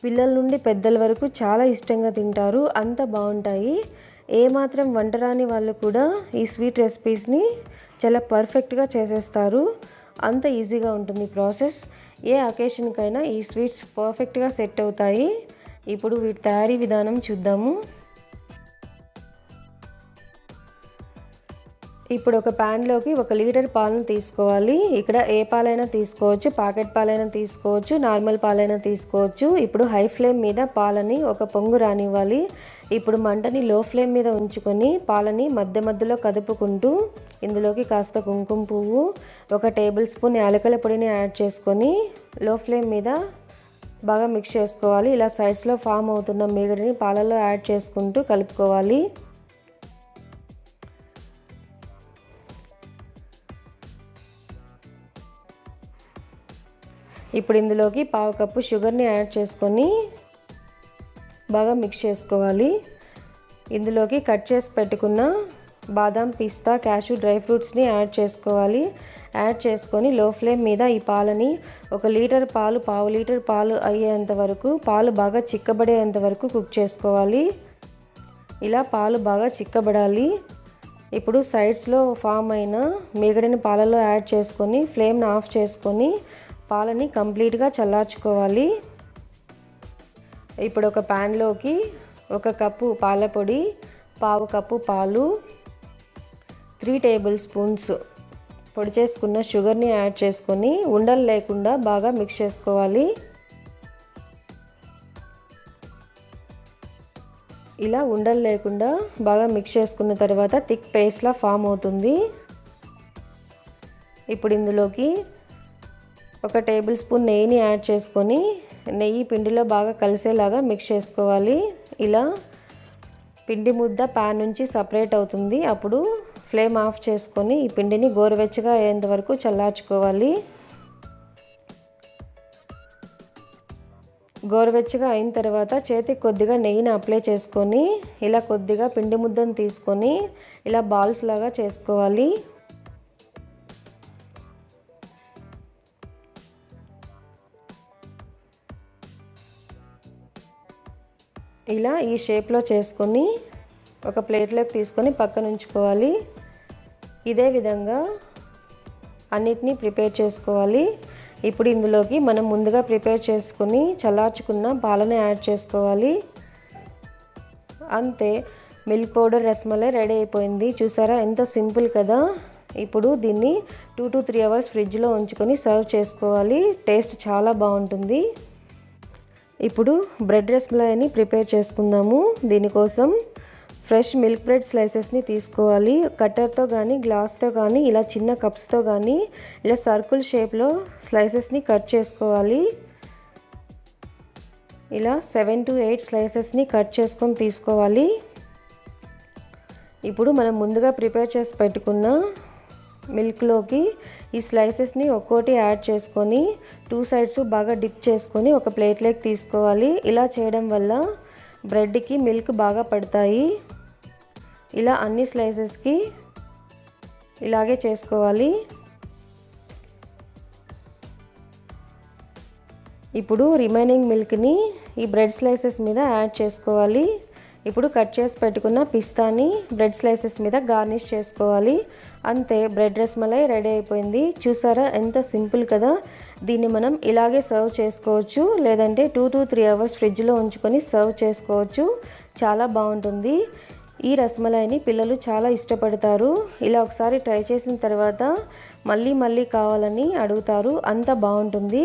[SPEAKER 1] పిల్లల నుండి పెద్దల వరకు చాలా ఇష్టంగా తింటారు. అంత బాగుంటాయి. ఏమాత్రం వంట రాని వాళ్ళు కూడా ఈ స్వీట్ రెసిపీస్ని చాలా పర్ఫెక్ట్గా చేసేస్తారు. అంత ఈజీగా ఉంటుంది ప్రాసెస్. ఏ అకేషన్కైనా ఈ స్వీట్స్ పర్ఫెక్ట్గా సెట్ అవుతాయి. ఇప్పుడు వీటి తయారీ విధానం చూద్దాము. ఇప్పుడు ఒక ప్యాన్లోకి 1 లీటర్ పాలను తీసుకోవాలి. ఇక్కడ ఏ పాలైనా తీసుకోవచ్చు, ప్యాకెట్ పాలైనా తీసుకోవచ్చు, నార్మల్ పాలైనా తీసుకోవచ్చు. ఇప్పుడు హై ఫ్లేమ్ మీద పాలని ఒక పొంగు రానివ్వాలి. ఇప్పుడు మంటని లో ఫ్లేమ్ మీద ఉంచుకొని పాలని మధ్యలో కదుపుకుంటూ ఇందులోకి కాస్త కుంకుమ పువ్వు, 1 టేబుల్ స్పూన్ యాలకుల పొడిని యాడ్ చేసుకొని లో ఫ్లేమ్ మీద బాగా మిక్స్ చేసుకోవాలి. ఇలా సైడ్స్లో ఫామ్ అవుతున్న మీగడని పాలలో యాడ్ చేసుకుంటూ కలుపుకోవాలి. ఇప్పుడు ఇందులోకి 1/2 కప్పు షుగర్ని యాడ్ చేసుకొని బాగా మిక్స్ చేసుకోవాలి. ఇందులోకి కట్ చేసి పెట్టుకున్న బాదం, పిస్తా, క్యాషూ డ్రై ఫ్రూట్స్ని యాడ్ చేసుకోవాలి. యాడ్ చేసుకొని లో ఫ్లేమ్ మీద ఈ పాలని 1 లీటర్ పాలు 1/2 లీటర్ పాలు అయ్యేంత వరకు, పాలు బాగా చిక్కబడేంత వరకు కుక్ చేసుకోవాలి. ఇలా పాలు బాగా చిక్కబడాలి. ఇప్పుడు సైడ్స్లో ఫామ్ అయిన మీగడని పాలలో యాడ్ చేసుకొని ఫ్లేమ్ని ఆఫ్ చేసుకొని పాలని కంప్లీట్గా చల్లార్చుకోవాలి. ఇప్పుడు ఒక ప్యాన్లోకి 1 కప్పు పాల పొడి, 1/2 కప్పు పాలు, 3 టేబుల్ స్పూన్స్ పొడి చేసుకున్న షుగర్ని యాడ్ చేసుకొని ఉండలు లేకుండా బాగా మిక్స్ చేసుకోవాలి. ఇలా ఉండలు లేకుండా బాగా మిక్స్ చేసుకున్న తర్వాత థిక్ పేస్ట్లా ఫామ్ అవుతుంది. ఇప్పుడు ఇందులోకి 1 టేబుల్ స్పూన్ నెయ్యిని యాడ్ చేసుకొని నెయ్యి పిండిలో బాగా కలిసేలాగా మిక్స్ చేసుకోవాలి. ఇలా పిండి ముద్ద ప్యాన్ నుంచి సపరేట్ అవుతుంది. అప్పుడు ఫ్లేమ్ ఆఫ్ చేసుకొని ఈ పిండిని గోరువెచ్చగా అయ్యేంత వరకు చల్లార్చుకోవాలి. గోరువెచ్చగా అయిన తర్వాత చేతికి కొద్దిగా నెయ్యిని అప్లై చేసుకొని ఇలా కొద్దిగా పిండి ముద్దను తీసుకొని ఇలా బాల్స్ లాగా చేసుకోవాలి. ఇలా ఈ షేప్లో చేసుకొని ఒక ప్లేట్లోకి తీసుకొని పక్కన ఉంచుకోవాలి. ఇదే విధంగా అన్నిటినీ ప్రిపేర్ చేసుకోవాలి. ఇప్పుడు ఇందులోకి మనం ముందుగా ప్రిపేర్ చేసుకుని చల్లార్చుకున్న పాలను యాడ్ చేసుకోవాలి. అంతే, మిల్క్ పౌడర్ రసమలై రెడీ అయిపోయింది. చూసారా ఎంత సింపుల్ కదా. ఇప్పుడు దీన్ని 2 to 3 అవర్స్ ఫ్రిడ్జ్లో ఉంచుకొని సర్వ్ చేసుకోవాలి. టేస్ట్ చాలా బాగుంటుంది. ఇప్పుడు బ్రెడ్ రసమలైని ప్రిపేర్ చేసుకుందాము. దీనికోసం ఫ్రెష్ మిల్క్ బ్రెడ్ స్లైసెస్ని తీసుకోవాలి. కట్టర్తో కానీ గ్లాస్తో కానీ ఇలా చిన్న కప్స్తో కానీ ఇలా సర్కిల్ షేప్లో స్లైసెస్ని కట్ చేసుకోవాలి. ఇలా 7 to 8 స్లైసెస్ని కట్ చేసుకొని తీసుకోవాలి. ఇప్పుడు మనం ముందుగా ప్రిపేర్ చేసి పెట్టుకున్న మిల్క్లోకి ఈ స్లైసెస్ని ఒక్కోటి యాడ్ చేసుకొని 2 సైడ్స్ బాగా డిప్ చేసుకొని ఒక ప్లేట్లోకి తీసుకోవాలి. ఇలా చేయడం వల్ల బ్రెడ్కి మిల్క్ బాగా పడతాయి. ఇలా అన్ని స్లైసెస్కి ఇలాగే చేసుకోవాలి. ఇప్పుడు రిమైనింగ్ మిల్క్ని ఈ బ్రెడ్ స్లైసెస్ మీద యాడ్ చేసుకోవాలి. ఇప్పుడు కట్ చేసి పెట్టుకున్న పిస్తాని బ్రెడ్ స్లైసెస్ మీద గార్నిష్ చేసుకోవాలి. అంతే, బ్రెడ్ రసమలై రెడీ అయిపోయింది. చూసారా ఎంత సింపుల్ కదా. దీన్ని మనం ఇలాగే సర్వ్ చేసుకోవచ్చు, లేదంటే 2 to 3 అవర్స్ ఫ్రిడ్జ్లో ఉంచుకొని సర్వ్ చేసుకోవచ్చు. చాలా బాగుంటుంది. ఈ రసమలైని పిల్లలు చాలా ఇష్టపడతారు. ఇలా ఒకసారి ట్రై చేసిన తర్వాత మళ్ళీ మళ్ళీ కావాలని అడుగుతారు. అంత బాగుంటుంది.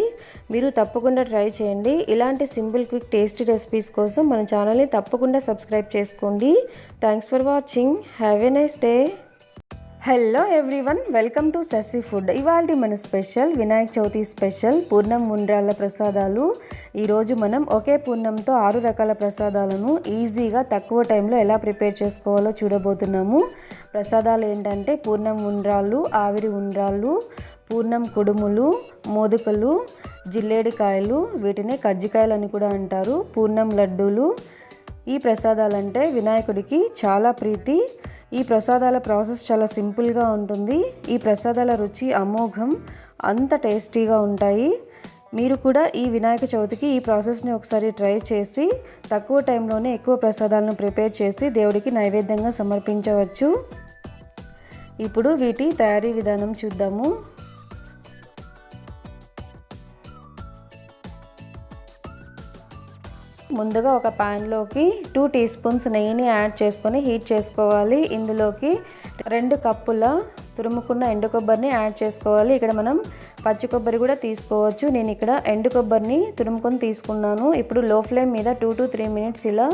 [SPEAKER 1] మీరు తప్పకుండా ట్రై చేయండి. ఇలాంటి సింపుల్ క్విక్ టేస్టీ రెసిపీస్ కోసం మన ఛానల్ని తప్పకుండా సబ్స్క్రైబ్ చేసుకోండి. Thanks for watching. Have a nice day. Hello everyone, welcome to Sassy Food. ఇవాళ మన స్పెషల్ వినాయక చవితి స్పెషల్ పూర్ణం ఉండ్రాళ్ళ ప్రసాదాలు. ఈరోజు మనం ఒకే పూర్ణంతో 6 రకాల ప్రసాదాలను ఈజీగా తక్కువ టైంలో ఎలా ప్రిపేర్ చేసుకోవాలో చూడబోతున్నాము. ప్రసాదాలు ఏంటంటే పూర్ణం ఉండ్రాళ్ళు, ఆవిరి ఉండ్రాళ్ళు, పూర్ణం కుడుములు, మోదకలు, జిల్లేడికాయలు, వీటిని కజ్జికాయలు అని కూడా అంటారు, పూర్ణం లడ్డూలు. ఈ ప్రసాదాలంటే వినాయకుడికి చాలా ప్రీతి. ఈ ప్రసాదాల ప్రాసెస్ చాలా సింపుల్గా ఉంటుంది. ఈ ప్రసాదాల రుచి అమోఘం, అంత టేస్టీగా ఉంటాయి. మీరు కూడా ఈ వినాయక చవితికి ఈ ప్రాసెస్ని ఒకసారి ట్రై చేసి తక్కువ టైంలోనే ఎక్కువ ప్రసాదాలను ప్రిపేర్ చేసి దేవుడికి నైవేద్యంగా సమర్పించవచ్చు. ఇప్పుడు వీటి తయారీ విధానం చూద్దాము. ముందుగా ఒక ప్యాన్లోకి 2 టీ స్పూన్స్ నెయ్యిని యాడ్ చేసుకొని హీట్ చేసుకోవాలి. ఇందులోకి 2 కప్పుల తురుముకున్న ఎండు కొబ్బరిని యాడ్ చేసుకోవాలి. ఇక్కడ మనం పచ్చి కొబ్బరి కూడా తీసుకోవచ్చు. నేను ఇక్కడ ఎండు కొబ్బరిని తురుముకొని తీసుకున్నాను. ఇప్పుడు లో ఫ్లేమ్ మీద 2 to 3 మినిట్స్ ఇలా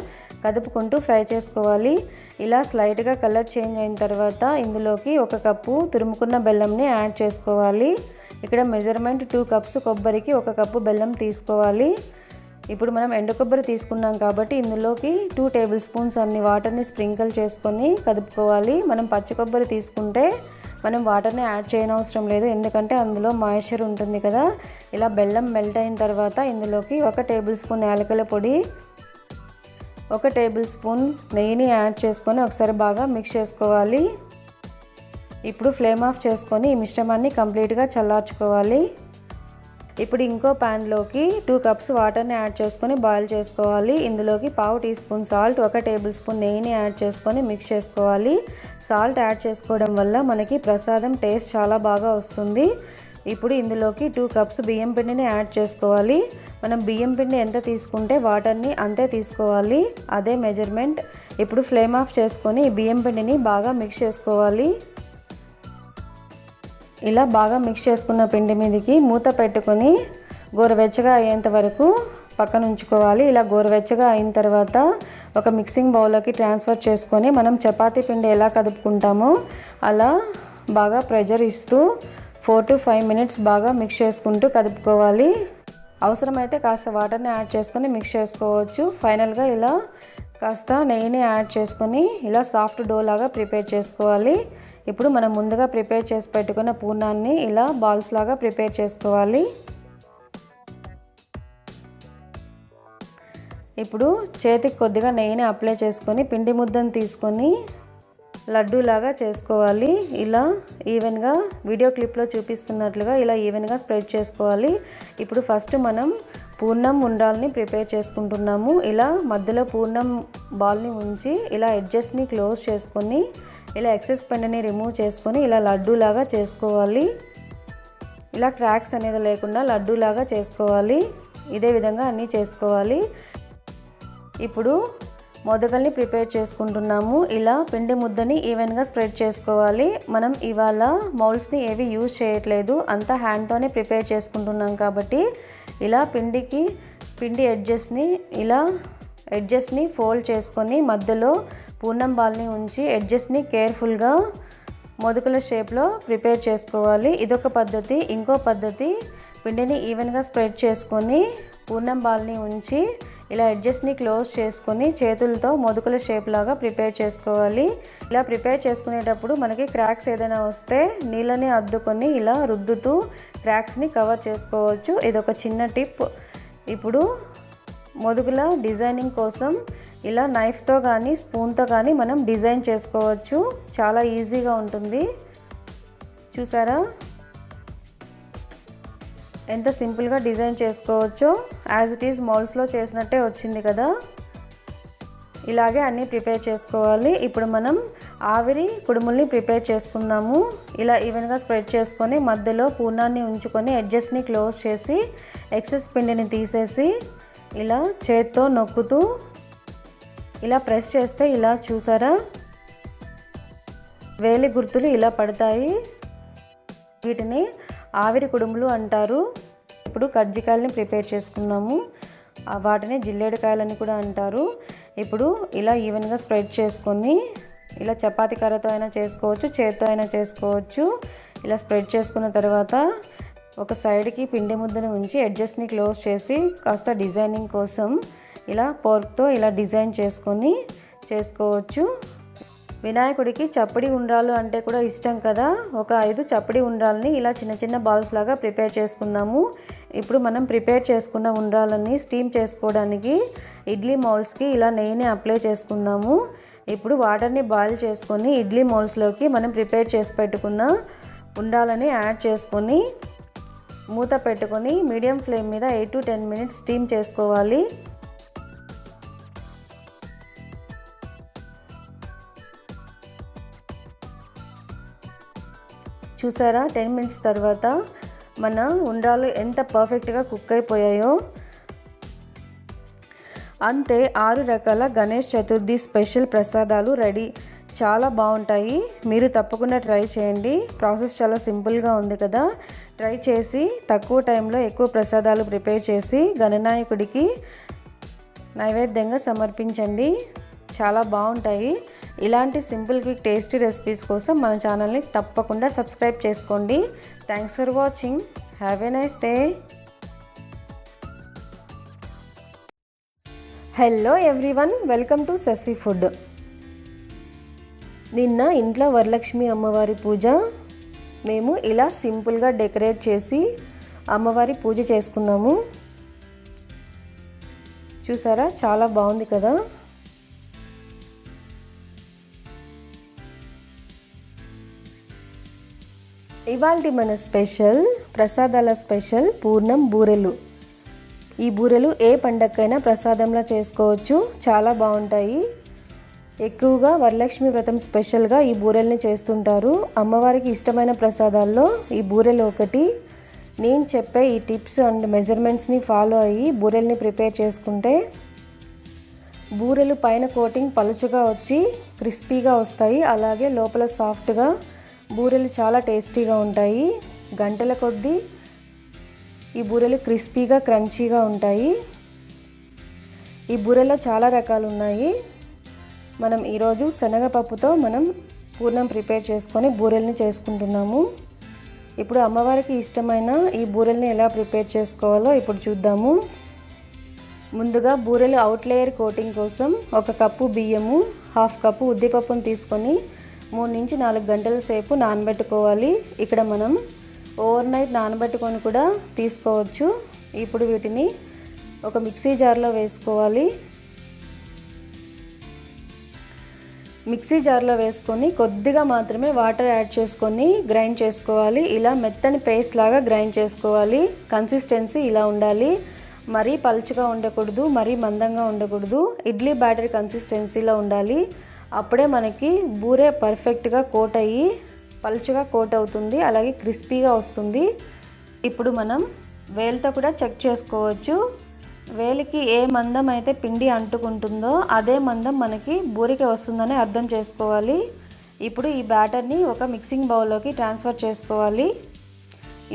[SPEAKER 1] కదుపుకుంటూ ఫ్రై చేసుకోవాలి. ఇలా స్లైట్గా కలర్ చేంజ్ అయిన తర్వాత ఇందులోకి 1 కప్పు తురుముకున్న బెల్లంని యాడ్ చేసుకోవాలి. ఇక్కడ మెజర్మెంట్ 2 కప్స్ కొబ్బరికి 1 కప్పు బెల్లం తీసుకోవాలి. ఇప్పుడు మనం ఎండు కొబ్బరి తీసుకున్నాం కాబట్టి ఇందులోకి 2 టేబుల్ స్పూన్స్ అన్ని వాటర్ని స్ప్రింకిల్ చేసుకొని కదుపుకోవాలి. మనం పచ్చి కొబ్బరి తీసుకుంటే మనం వాటర్ని యాడ్ చేయనవసరం లేదు, ఎందుకంటే అందులో మాయిశ్చర్ ఉంటుంది కదా. ఇలా బెల్లం మెల్ట్ అయిన తర్వాత ఇందులోకి 1 టేబుల్ స్పూన్ యాలకుల పొడి, 1 టేబుల్ స్పూన్ నెయ్యిని యాడ్ చేసుకొని ఒకసారి బాగా మిక్స్ చేసుకోవాలి. ఇప్పుడు ఫ్లేమ్ ఆఫ్ చేసుకొని ఈ మిశ్రమాన్ని కంప్లీట్గా చల్లార్చుకోవాలి. ఇప్పుడు ఇంకో ప్యాన్లోకి 2 కప్స్ వాటర్ని యాడ్ చేసుకొని బాయిల్ చేసుకోవాలి. ఇందులోకి 1/2 teaspoon salt, 1 tablespoon నెయ్యిని యాడ్ చేసుకొని మిక్స్ చేసుకోవాలి. సాల్ట్ యాడ్ చేసుకోవడం వల్ల మనకి ప్రసాదం టేస్ట్ చాలా బాగా వస్తుంది. ఇప్పుడు ఇందులోకి 2 కప్స్ బియ్యం పిండిని యాడ్ చేసుకోవాలి. మనం బియ్యం పిండి ఎంత తీసుకుంటే వాటర్ని అంతే తీసుకోవాలి, అదే మెజర్మెంట్. ఇప్పుడు ఫ్లేమ్ ఆఫ్ చేసుకొని ఈ బియ్యం పిండిని బాగా మిక్స్ చేసుకోవాలి. ఇలా బాగా మిక్స్ చేసుకున్న పిండి మీదకి మూత పెట్టుకొని గోరువెచ్చగా అయ్యేంత వరకు పక్కన ఉంచుకోవాలి. ఇలా గోరువెచ్చగా అయిన తర్వాత ఒక మిక్సింగ్ బౌల్లోకి ట్రాన్స్ఫర్ చేసుకొని మనం చపాతీ పిండి ఎలా కదుపుకుంటామో అలా బాగా ప్రెషర్ ఇస్తూ 4 to 5 minutes బాగా మిక్స్ చేసుకుంటూ కదుపుకోవాలి. అవసరమైతే కాస్త వాటర్ని యాడ్ చేసుకొని మిక్స్ చేసుకోవచ్చు. ఫైనల్గా ఇలా కాస్త నెయ్యిని యాడ్ చేసుకొని ఇలా సాఫ్ట్ డో లాగా ప్రిపేర్ చేసుకోవాలి. ఇప్పుడు మనం ముందుగా ప్రిపేర్ చేసి పెట్టుకున్న పూర్ణాన్ని ఇలా బాల్స్ లాగా ప్రిపేర్ చేసుకోవాలి. ఇప్పుడు చేతికి కొద్దిగా నెయ్యిని అప్లై చేసుకొని పిండి ముద్దను తీసుకొని లడ్డూలాగా చేసుకోవాలి. ఇలా ఈవెన్గా వీడియో క్లిప్లో చూపిస్తున్నట్లుగా ఇలా ఈవెన్గా స్ప్రెడ్ చేసుకోవాలి. ఇప్పుడు ఫస్ట్ మనం పూర్ణం ఉండాలని ప్రిపేర్ చేసుకుంటున్నాము. ఇలా మధ్యలో పూర్ణం బాల్ని ఉంచి ఇలా ఎడ్జెస్ని క్లోజ్ చేసుకొని ఇలా ఎక్సెస్ పిండిని రిమూవ్ చేసుకొని ఇలా లడ్డూలాగా చేసుకోవాలి. ఇలా క్రాక్స్ అనేది లేకుండా లడ్డూలాగా చేసుకోవాలి. ఇదే విధంగా అన్నీ చేసుకోవాలి. ఇప్పుడు మొదకల్ని ప్రిపేర్ చేసుకుంటున్నాము. ఇలా పిండి ముద్దని ఈవెన్గా స్ప్రెడ్ చేసుకోవాలి. మనం ఇవాళ మౌల్డ్స్ని ఏవి యూజ్ చేయట్లేదు, అంతా హ్యాండ్తోనే ప్రిపేర్ చేసుకుంటున్నాం కాబట్టి ఇలా పిండి ఎడ్జెస్ని ఫోల్డ్ చేసుకొని మధ్యలో పూర్ణం బాల్ని ఉంచి ఎడ్జెస్ని కేర్ఫుల్గా మొదకల షేప్లో ప్రిపేర్ చేసుకోవాలి. ఇదొక పద్ధతి. ఇంకో పద్ధతి పిండిని ఈవెన్గా స్ప్రెడ్ చేసుకొని పూర్ణం బాల్ని ఉంచి ఇలా ఎడ్జెస్ని క్లోజ్ చేసుకొని చేతులతో మొదకల షేప్ లాగా ప్రిపేర్ చేసుకోవాలి. ఇలా ప్రిపేర్ చేసుకునేటప్పుడు మనకి క్రాక్స్ ఏదైనా వస్తే నీళ్ళని అద్దుకొని ఇలా రుద్దుతూ క్రాక్స్ని కవర్ చేసుకోవచ్చు. ఇదొక చిన్న టిప్. ఇప్పుడు మొదకల డిజైనింగ్ కోసం ఇలా నైఫ్తో కానీ స్పూన్తో కానీ మనం డిజైన్ చేసుకోవచ్చు. చాలా ఈజీగా ఉంటుంది. చూసారా ఎంత సింపుల్గా డిజైన్ చేసుకోవచ్చో. యాజ్ ఇట్ ఈజ్ మౌల్డ్స్లో చేసినట్టే వచ్చింది కదా. ఇలాగే అన్నీ ప్రిపేర్ చేసుకోవాలి. ఇప్పుడు మనం ఆవిరి కుడుముల్ని ప్రిపేర్ చేసుకుందాము. ఇలా ఈవెన్గా స్ప్రెడ్ చేసుకొని మధ్యలో పూర్ణాన్ని ఉంచుకొని ఎడ్జెస్ని క్లోజ్ చేసి ఎక్సెస్ పిండిని తీసేసి ఇలా చేత్తో నొక్కుతూ ఇలా ప్రెస్ చేస్తే ఇలా చూసారా వేలి గుర్తులు ఇలా పడతాయి. వీటిని ఆవిరి కుడుములు అంటారు. ఇప్పుడు కజ్జికాయలని ప్రిపేర్ చేసుకున్నాము. వాటిని జిల్లేడుకాయలని కూడా అంటారు. ఇప్పుడు ఇలా ఈవెన్గా స్ప్రెడ్ చేసుకొని ఇలా చపాతీ కర్రతో అయినా చేసుకోవచ్చు, చేత్తో అయినా చేసుకోవచ్చు. ఇలా స్ప్రెడ్ చేసుకున్న తర్వాత ఒక సైడ్కి పిండి ముద్దను ఉంచి ఎడ్జెస్ని క్లోజ్ చేసి కాస్త డిజైనింగ్ కోసం ఇలా పోర్క్తో ఇలా డిజైన్ చేసుకొని చేసుకోవచ్చు. వినాయకుడికి చప్పడి ఉండ్రాలు అంటే కూడా ఇష్టం కదా. ఒక 5 చప్పడి ఉండ్రాలని ఇలా చిన్న చిన్న బాల్స్ లాగా ప్రిపేర్ చేసుకుందాము. ఇప్పుడు మనం ప్రిపేర్ చేసుకున్న ఉండ్రాలని స్టీమ్ చేసుకోవడానికి ఇడ్లీ మౌల్డ్స్కి ఇలా నెయ్యిని అప్లై చేసుకుందాము. ఇప్పుడు వాటర్ని బాయిల్ చేసుకొని ఇడ్లీ మౌల్డ్స్లోకి మనం ప్రిపేర్ చేసి పెట్టుకున్న ఉండాలని యాడ్ చేసుకొని మూత పెట్టుకొని మీడియం ఫ్లేమ్ మీద 8 to 10 minutes స్టీమ్ చేసుకోవాలి. చూసారా 10 minutes తర్వాత మన ఉండాలు ఎంత పర్ఫెక్ట్గా కుక్ అయిపోయాయో. అంతే 6 రకాల గణేష్ చతుర్థి స్పెషల్ ప్రసాదాలు రెడీ. చాలా బాగుంటాయి. మీరు తప్పకుండా ట్రై చేయండి. ప్రాసెస్ చాలా సింపుల్గా ఉంది కదా. ట్రై చేసి తక్కువ టైంలో ఎక్కువ ప్రసాదాలు ప్రిపేర్ చేసి గణనాయకుడికి నైవేద్యంగా సమర్పించండి. చాలా బాగుంటాయి. ఇలాంటి సింపుల్ క్విక్ టేస్టీ రెసిపీస్ కోసం మన ఛానల్ని తప్పకుండా సబ్స్క్రైబ్ చేసుకోండి. Thanks for watching. Have a nice day. Hello everyone, welcome to Sassy Food. నిన్న ఇంట్లో వరలక్ష్మి అమ్మవారి పూజ మేము ఇలా సింపుల్గా డెకరేట్ చేసి అమ్మవారి పూజ చేసుకున్నాము. చూసారా చాలా బాగుంది కదా. ఇవాల్టి మన స్పెషల్ ప్రసాదాల స్పెషల్ పూర్ణం బూరెలు. ఈ బూరెలు ఏ పండగకైనా ప్రసాదంలా చేసుకోవచ్చు. చాలా బాగుంటాయి. ఎక్కువగా వరలక్ష్మి వ్రతం స్పెషల్గా ఈ బూరెల్ని చేస్తుంటారు. అమ్మవారికి ఇష్టమైన ప్రసాదాల్లో ఈ బూరెలు ఒకటి. నేను చెప్పే ఈ టిప్స్ అండ్ మెజర్మెంట్స్ని ఫాలో అయ్యి బూరెల్ని ప్రిపేర్ చేసుకుంటే బూరెలు పైన కోటింగ్ పలుచగా వచ్చి క్రిస్పీగా వస్తాయి. అలాగే లోపల సాఫ్ట్గా బూరెలు చాలా టేస్టీగా ఉంటాయి. గంటల కొద్దీ ఈ బూరెలు క్రిస్పీగా క్రంచీగా ఉంటాయి. ఈ బూరెలో చాలా రకాలు ఉన్నాయి. మనం ఈరోజు శనగపప్పుతో మనం పూర్ణం ప్రిపేర్ చేసుకొని బూరెల్ని చేసుకుంటున్నాము. ఇప్పుడు అమ్మవారికి ఇష్టమైన ఈ బూరెల్ని ఎలా ప్రిపేర్ చేసుకోవాలో ఇప్పుడు చూద్దాము. ముందుగా బూరెలు అవుట్ లేయర్ కోటింగ్ కోసం 1 కప్పు బియ్యము, 1/2 కప్పు ఉద్దిపప్పును తీసుకొని 3 నుంచి 4 గంటల సేపు నానబెట్టుకోవాలి. ఇక్కడ మనం ఓవర్ నైట్ నానబెట్టుకొని కూడా తీసుకోవచ్చు. ఇప్పుడు వీటిని ఒక మిక్సీ జార్లో వేసుకోవాలి. మిక్సీ జార్లో వేసుకొని కొద్దిగా మాత్రమే వాటర్ యాడ్ చేసుకొని గ్రైండ్ చేసుకోవాలి. ఇలా మెత్తని పేస్ట్ లాగా గ్రైండ్ చేసుకోవాలి. కన్సిస్టెన్సీ ఇలా ఉండాలి. మరీ పలుచగా ఉండకూడదు, మరీ మందంగా ఉండకూడదు. ఇడ్లీ బ్యాటర్ కన్సిస్టెన్సీలో ఉండాలి. అప్పుడే మనకి బూరె పర్ఫెక్ట్గా కోట్ అయ్యి పలుచగా కోట్ అవుతుంది, అలాగే క్రిస్పీగా వస్తుంది. ఇప్పుడు మనం వేలుతో కూడా చెక్ చేసుకోవచ్చు. వేలికి ఏ మందం అయితే పిండి అంటుకుంటుందో అదే మందం మనకి బూరెకి వస్తుందని అర్థం చేసుకోవాలి. ఇప్పుడు ఈ బ్యాటర్ని ఒక మిక్సింగ్ బౌల్లోకి ట్రాన్స్ఫర్ చేసుకోవాలి.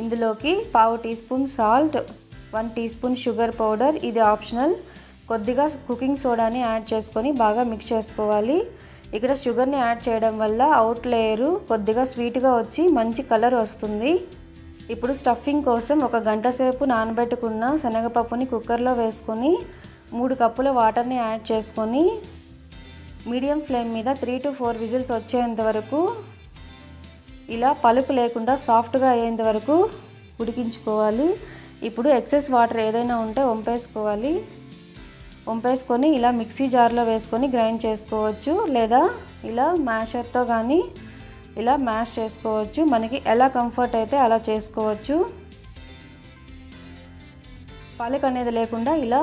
[SPEAKER 1] ఇందులోకి 1/2 teaspoon salt, 1 teaspoon sugar powder, ఇది ఆప్షనల్, కొద్దిగా కుకింగ్ సోడాని యాడ్ చేసుకొని బాగా మిక్స్ చేసుకోవాలి. ఇక్కడ షుగర్ని యాడ్ చేయడం వల్ల అవుట్ లేయరు కొద్దిగా స్వీట్గా వచ్చి మంచి కలర్ వస్తుంది. ఇప్పుడు స్టఫింగ్ కోసం 1 గంట సేపు నానబెట్టుకున్న శనగపప్పుని కుక్కర్లో వేసుకొని 3 కప్పుల వాటర్ని యాడ్ చేసుకొని మీడియం ఫ్లేమ్ మీద 3 to 4 విజిల్స్ వచ్చేంత వరకు ఇలా పలుకు లేకుండా సాఫ్ట్గా అయ్యేంత వరకు ఉడికించుకోవాలి. ఇప్పుడు ఎక్సెస్ వాటర్ ఏదైనా ఉంటే వంపేసుకొని ఇలా మిక్సీ జార్లో వేసుకొని గ్రైండ్ చేసుకోవచ్చు, లేదా ఇలా మ్యాషర్తో కానీ ఇలా మ్యాష్ చేసుకోవచ్చు. మనకి ఎలా కంఫర్ట్ అయితే అలా చేసుకోవచ్చు. పలుకు అనేది లేకుండా ఇలా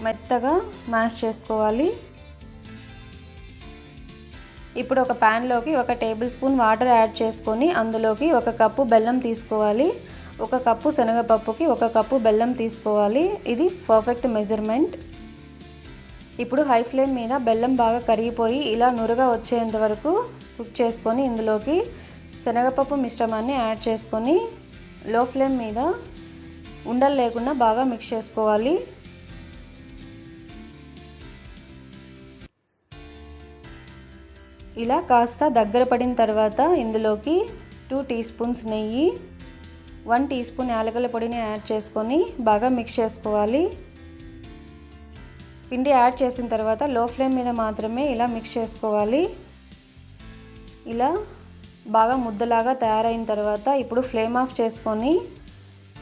[SPEAKER 1] మెత్తగా మ్యాష్ చేసుకోవాలి. ఇప్పుడు ఒక ప్యాన్లోకి 1 టేబుల్ స్పూన్ వాటర్ యాడ్ చేసుకొని అందులోకి 1 కప్పు బెల్లం తీసుకోవాలి. 1 కప్పు శనగపప్పుకి 1 కప్పు బెల్లం తీసుకోవాలి. ఇది పర్ఫెక్ట్ మెజర్మెంట్. ఇప్పుడు హై ఫ్లేమ్ మీద బెల్లం బాగా కరిగిపోయి ఇలా నురగా వచ్చేంత వరకు కుక్ చేసుకొని ఇందులోకి శనగపప్పు మిశ్రమాన్ని యాడ్ చేసుకొని లో ఫ్లేమ్ మీద ఉండలు లేకుండా బాగా మిక్స్ చేసుకోవాలి. ఇలా కాస్త దగ్గర పడిన తర్వాత ఇందులోకి 2 టీ స్పూన్స్ నెయ్యి, 1 టీ స్పూన్ యాలకుల పొడిని యాడ్ చేసుకొని బాగా మిక్స్ చేసుకోవాలి. పిండి యాడ్ చేసిన తర్వాత లో ఫ్లేమ్ మీద మాత్రమే ఇలా మిక్స్ చేసుకోవాలి. ఇలా బాగా ముద్దలాగా తయారైన తర్వాత ఇప్పుడు ఫ్లేమ్ ఆఫ్ చేసుకొని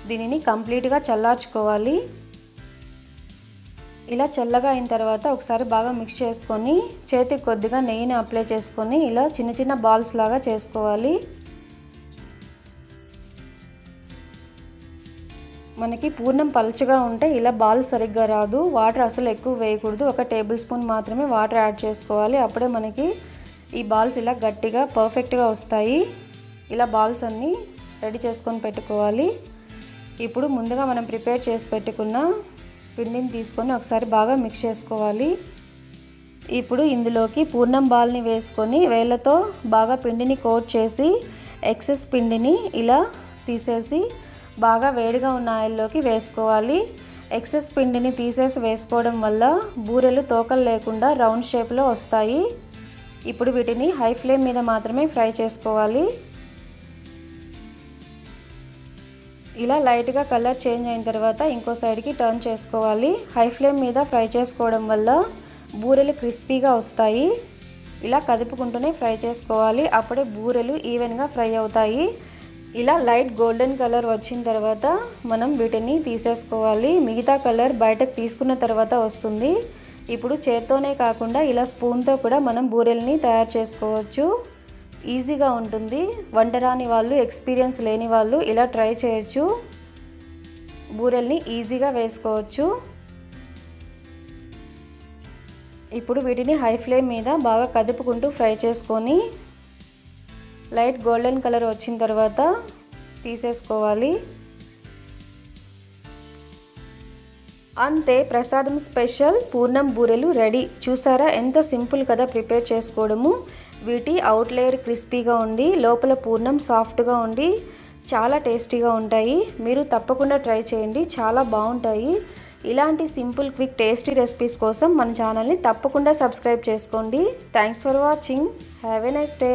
[SPEAKER 1] దీనిని కంప్లీట్గా చల్లార్చుకోవాలి. ఇలా చల్లగా అయిన తర్వాత ఒకసారి బాగా మిక్స్ చేసుకొని చేతికి కొద్దిగా నెయ్యిని అప్లై చేసుకొని ఇలా చిన్న చిన్న బాల్స్ లాగా చేసుకోవాలి. మనకి పూర్ణం పలుచగా ఉంటే ఇలా బాల్ సరిగ్గా రాదు. వాటర్ అసలు ఎక్కువ వేయకూడదు. 1 టేబుల్ స్పూన్ మాత్రమే వాటర్ యాడ్ చేసుకోవాలి. అప్పుడే మనకి ఈ బాల్స్ ఇలా గట్టిగా పర్ఫెక్ట్గా వస్తాయి. ఇలా బాల్స్ అన్నీ రెడీ చేసుకొని పెట్టుకోవాలి. ఇప్పుడు ముందుగా మనం ప్రిపేర్ చేసి పెట్టుకున్న పిండిని తీసుకొని ఒకసారి బాగా మిక్స్ చేసుకోవాలి. ఇప్పుడు ఇందులోకి పూర్ణం బాల్ని వేసుకొని వేళ్ళతో బాగా పిండిని కోట్ చేసి ఎక్సెస్ పిండిని ఇలా తీసేసి బాగా వేడిగా ఉన్న ఆయిల్లోకి వేసుకోవాలి. ఎక్సెస్ పిండిని తీసేసి వేసుకోవడం వల్ల బూరెలు తోకలు లేకుండా రౌండ్ షేప్లో వస్తాయి. ఇప్పుడు వీటిని హై ఫ్లేమ్ మీద మాత్రమే ఫ్రై చేసుకోవాలి. ఇలా లైట్గా కలర్ చేంజ్ అయిన తర్వాత ఇంకో సైడ్కి టర్న్ చేసుకోవాలి. హై ఫ్లేమ్ మీద ఫ్రై చేసుకోవడం వల్ల బూరెలు క్రిస్పీగా వస్తాయి. ఇలా కదుపుకుంటూనే ఫ్రై చేసుకోవాలి. అప్పుడే బూరెలు ఈవెన్గా ఫ్రై అవుతాయి. ఇలా లైట్ గోల్డెన్ కలర్ వచ్చిన తర్వాత మనం వీటిని తీసేసుకోవాలి. మిగతా కలర్ బయటకు తీసుకున్న తర్వాత వస్తుంది. ఇప్పుడు చేత్తోనే కాకుండా ఇలా స్పూన్తో కూడా మనం బూరెల్ని తయారు చేసుకోవచ్చు. ఈజీగా ఉంటుంది. వంట రాని వాళ్ళు, ఎక్స్పీరియన్స్ లేని వాళ్ళు ఇలా ట్రై చేయొచ్చు. బూరెల్ని ఈజీగా వేసుకోవచ్చు. ఇప్పుడు వీటిని హై ఫ్లేమ్ మీద బాగా కదుపుకుంటూ ఫ్రై చేసుకొని లైట్ గోల్డెన్ కలర్ వచ్చిన తర్వాత తీసేసుకోవాలి. అంతే, ప్రసాదం స్పెషల్ పూర్ణం బూరెలు రెడీ. చూసారా ఎంత సింపుల్ కదా ప్రిపేర్ చేసుకోవడము. వీటి అవుట్ లేయర్ క్రిస్పీగా ఉండి లోపల పూర్ణం సాఫ్ట్గా ఉండి చాలా టేస్టీగా ఉంటాయి. మీరు తప్పకుండా ట్రై చేయండి, చాలా బాగుంటాయి. ఇలాంటి సింపుల్ క్విక్ టేస్టీ రెసిపీస్ కోసం మన ఛానల్ని తప్పకుండా సబ్స్క్రైబ్ చేసుకోండి. Thanks for watching. Have a nice day.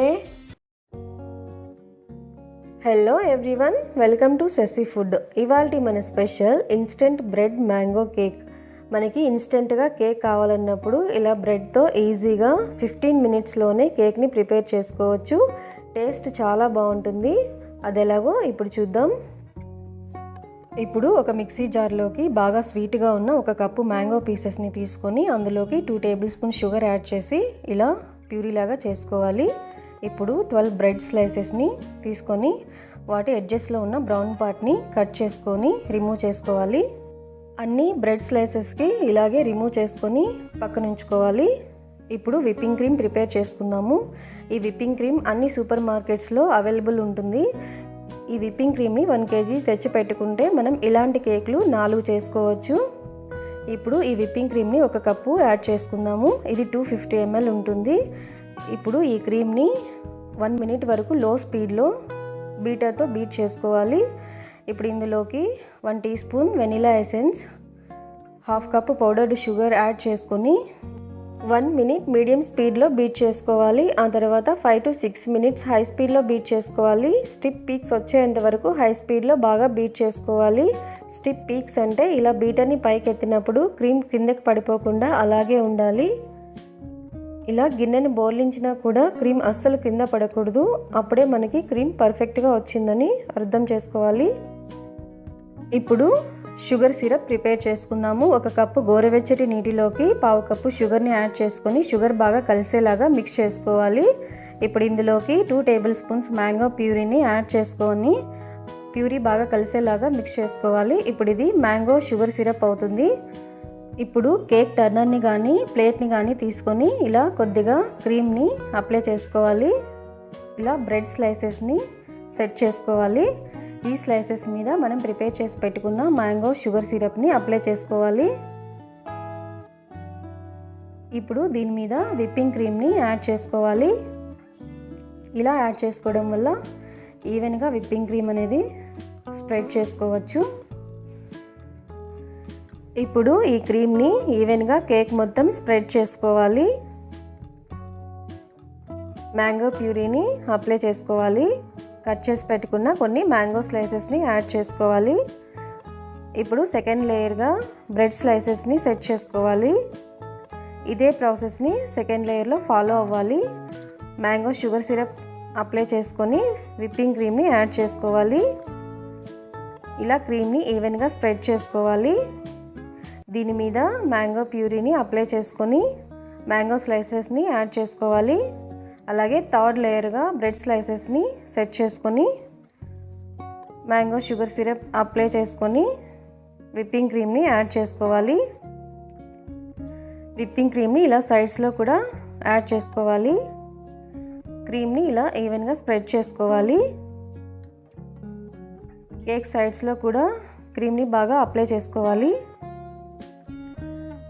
[SPEAKER 1] Hello everyone, welcome to Sassy Food. ఇవాల్టి మన special instant bread mango cake. మనకి ఇన్స్టెంట్గా కేక్ కావాలన్నప్పుడు ఇలా బ్రెడ్తో ఈజీగా 15 మినిట్స్లోనే కేక్ని ప్రిపేర్ చేసుకోవచ్చు. టేస్ట్ చాలా బాగుంటుంది. అది ఎలాగో ఇప్పుడు చూద్దాం. ఇప్పుడు ఒక మిక్సీ జార్లోకి బాగా స్వీట్గా ఉన్న ఒక కప్పు మ్యాంగో పీసెస్ని తీసుకొని అందులోకి 2 టేబుల్ స్పూన్ షుగర్ యాడ్ చేసి ఇలా ప్యూరీలాగా చేసుకోవాలి. ఇప్పుడు 12 బ్రెడ్ స్లైసెస్ని తీసుకొని వాటి ఎడ్జెస్లో ఉన్న బ్రౌన్ పార్ట్ని కట్ చేసుకొని రిమూవ్ చేసుకోవాలి. అన్ని బ్రెడ్ స్లైసెస్కి ఇలాగే రిమూవ్ చేసుకొని పక్కన ఉంచుకోవాలి. ఇప్పుడు విప్పింగ్ క్రీమ్ ప్రిపేర్ చేసుకుందాము. ఈ విప్పింగ్ క్రీమ్ అన్ని సూపర్ మార్కెట్స్లో అవైలబుల్ ఉంటుంది. ఈ విప్పింగ్ క్రీమ్ని 1 kg తెచ్చి పెట్టుకుంటే మనం ఇలాంటి కేకులు 4 చేసుకోవచ్చు. ఇప్పుడు ఈ విప్పింగ్ క్రీమ్ని 1 కప్పు యాడ్ చేసుకుందాము. ఇది 250 ml ఉంటుంది. ఇప్పుడు ఈ క్రీమ్ని 1 మినిట్ వరకు లో స్పీడ్లో బీటర్తో బీట్ చేసుకోవాలి. ఇప్పుడు ఇందులోకి 1 teaspoon vanilla essence, 1/2 cup powdered sugar add చేసుకొని 1 మినిట్ మీడియం స్పీడ్లో బీట్ చేసుకోవాలి. ఆ తర్వాత 5 to 6 మినిట్స్ హై స్పీడ్లో బీట్ చేసుకోవాలి. స్టిప్ పీక్స్ వచ్చేంత వరకు హై స్పీడ్లో బాగా బీట్ చేసుకోవాలి. స్టిప్ పీక్స్ అంటే ఇలా బీటర్ని పైకి ఎత్తినప్పుడు క్రీమ్ కిందకి పడిపోకుండా అలాగే ఉండాలి. ఇలా గిన్నెని బోర్లించినా కూడా క్రీమ్ అస్సలు కింద పడకూడదు. అప్పుడే మనకి క్రీమ్ పర్ఫెక్ట్గా వచ్చిందని అర్థం చేసుకోవాలి. ఇప్పుడు షుగర్ సిరప్ ప్రిపేర్ చేసుకుందాము. 1 కప్పు గోరువెచ్చటి నీటిలోకి 1/2 కప్పు షుగర్ని యాడ్ చేసుకొని షుగర్ బాగా కలిసేలాగా మిక్స్ చేసుకోవాలి. ఇప్పుడు ఇందులోకి 2 టేబుల్ స్పూన్స్ మ్యాంగో ప్యూరీని యాడ్ చేసుకొని ప్యూరీ బాగా కలిసేలాగా మిక్స్ చేసుకోవాలి. ఇప్పుడు ఇది మ్యాంగో షుగర్ సిరప్ అవుతుంది. ఇప్పుడు కేక్ టర్నర్ని కానీ ప్లేట్ని కానీ తీసుకొని ఇలా కొద్దిగా క్రీమ్ని అప్లై చేసుకోవాలి. ఇలా బ్రెడ్ స్లైసెస్ని సెట్ చేసుకోవాలి. ఈ స్లైసెస్ మీద మనం ప్రిపేర్ చేసి పెట్టుకున్న మ్యాంగో షుగర్ సిరప్ని అప్లై చేసుకోవాలి. ఇప్పుడు దీని మీద విప్పింగ్ క్రీమ్ని యాడ్ చేసుకోవాలి. ఇలా యాడ్ చేసుకోవడం వల్ల ఈవెన్గా విప్పింగ్ క్రీమ్ అనేది స్ప్రెడ్ చేసుకోవచ్చు. ఇప్పుడు ఈ క్రీమ్ని ఈవెన్గా కేక్ మొత్తం స్ప్రెడ్ చేసుకోవాలి. మ్యాంగో ప్యూరీని అప్లై చేసుకోవాలి. కట్ చేసి పెట్టుకున్న కొన్ని మ్యాంగో స్లైసెస్ని యాడ్ చేసుకోవాలి. ఇప్పుడు సెకండ్ లేయర్గా బ్రెడ్ స్లైసెస్ని సెట్ చేసుకోవాలి. ఇదే ప్రాసెస్ని సెకండ్ లేయర్లో ఫాలో అవ్వాలి. మ్యాంగో షుగర్ సిరప్ అప్లై చేసుకొని విప్పింగ్ క్రీమ్ని యాడ్ చేసుకోవాలి. ఇలా క్రీమ్ని ఈవెన్గా స్ప్రెడ్ చేసుకోవాలి. దీని మీద మ్యాంగో ప్యూరీని అప్లై చేసుకొని మ్యాంగో స్లైసెస్ని యాడ్ చేసుకోవాలి. అలాగే థర్డ్ లేయర్గా బ్రెడ్ స్లైసెస్ని సెట్ చేసుకొని మ్యాంగో షుగర్ సిరప్ అప్లై చేసుకొని విప్పింగ్ క్రీమ్ని యాడ్ చేసుకోవాలి. విప్పింగ్ క్రీమ్ని ఇలా సైడ్స్లో కూడా యాడ్ చేసుకోవాలి. క్రీమ్ని ఇలా ఈవెన్గా స్ప్రెడ్ చేసుకోవాలి. కేక్ సైడ్స్లో కూడా క్రీమ్ని బాగా అప్లై చేసుకోవాలి.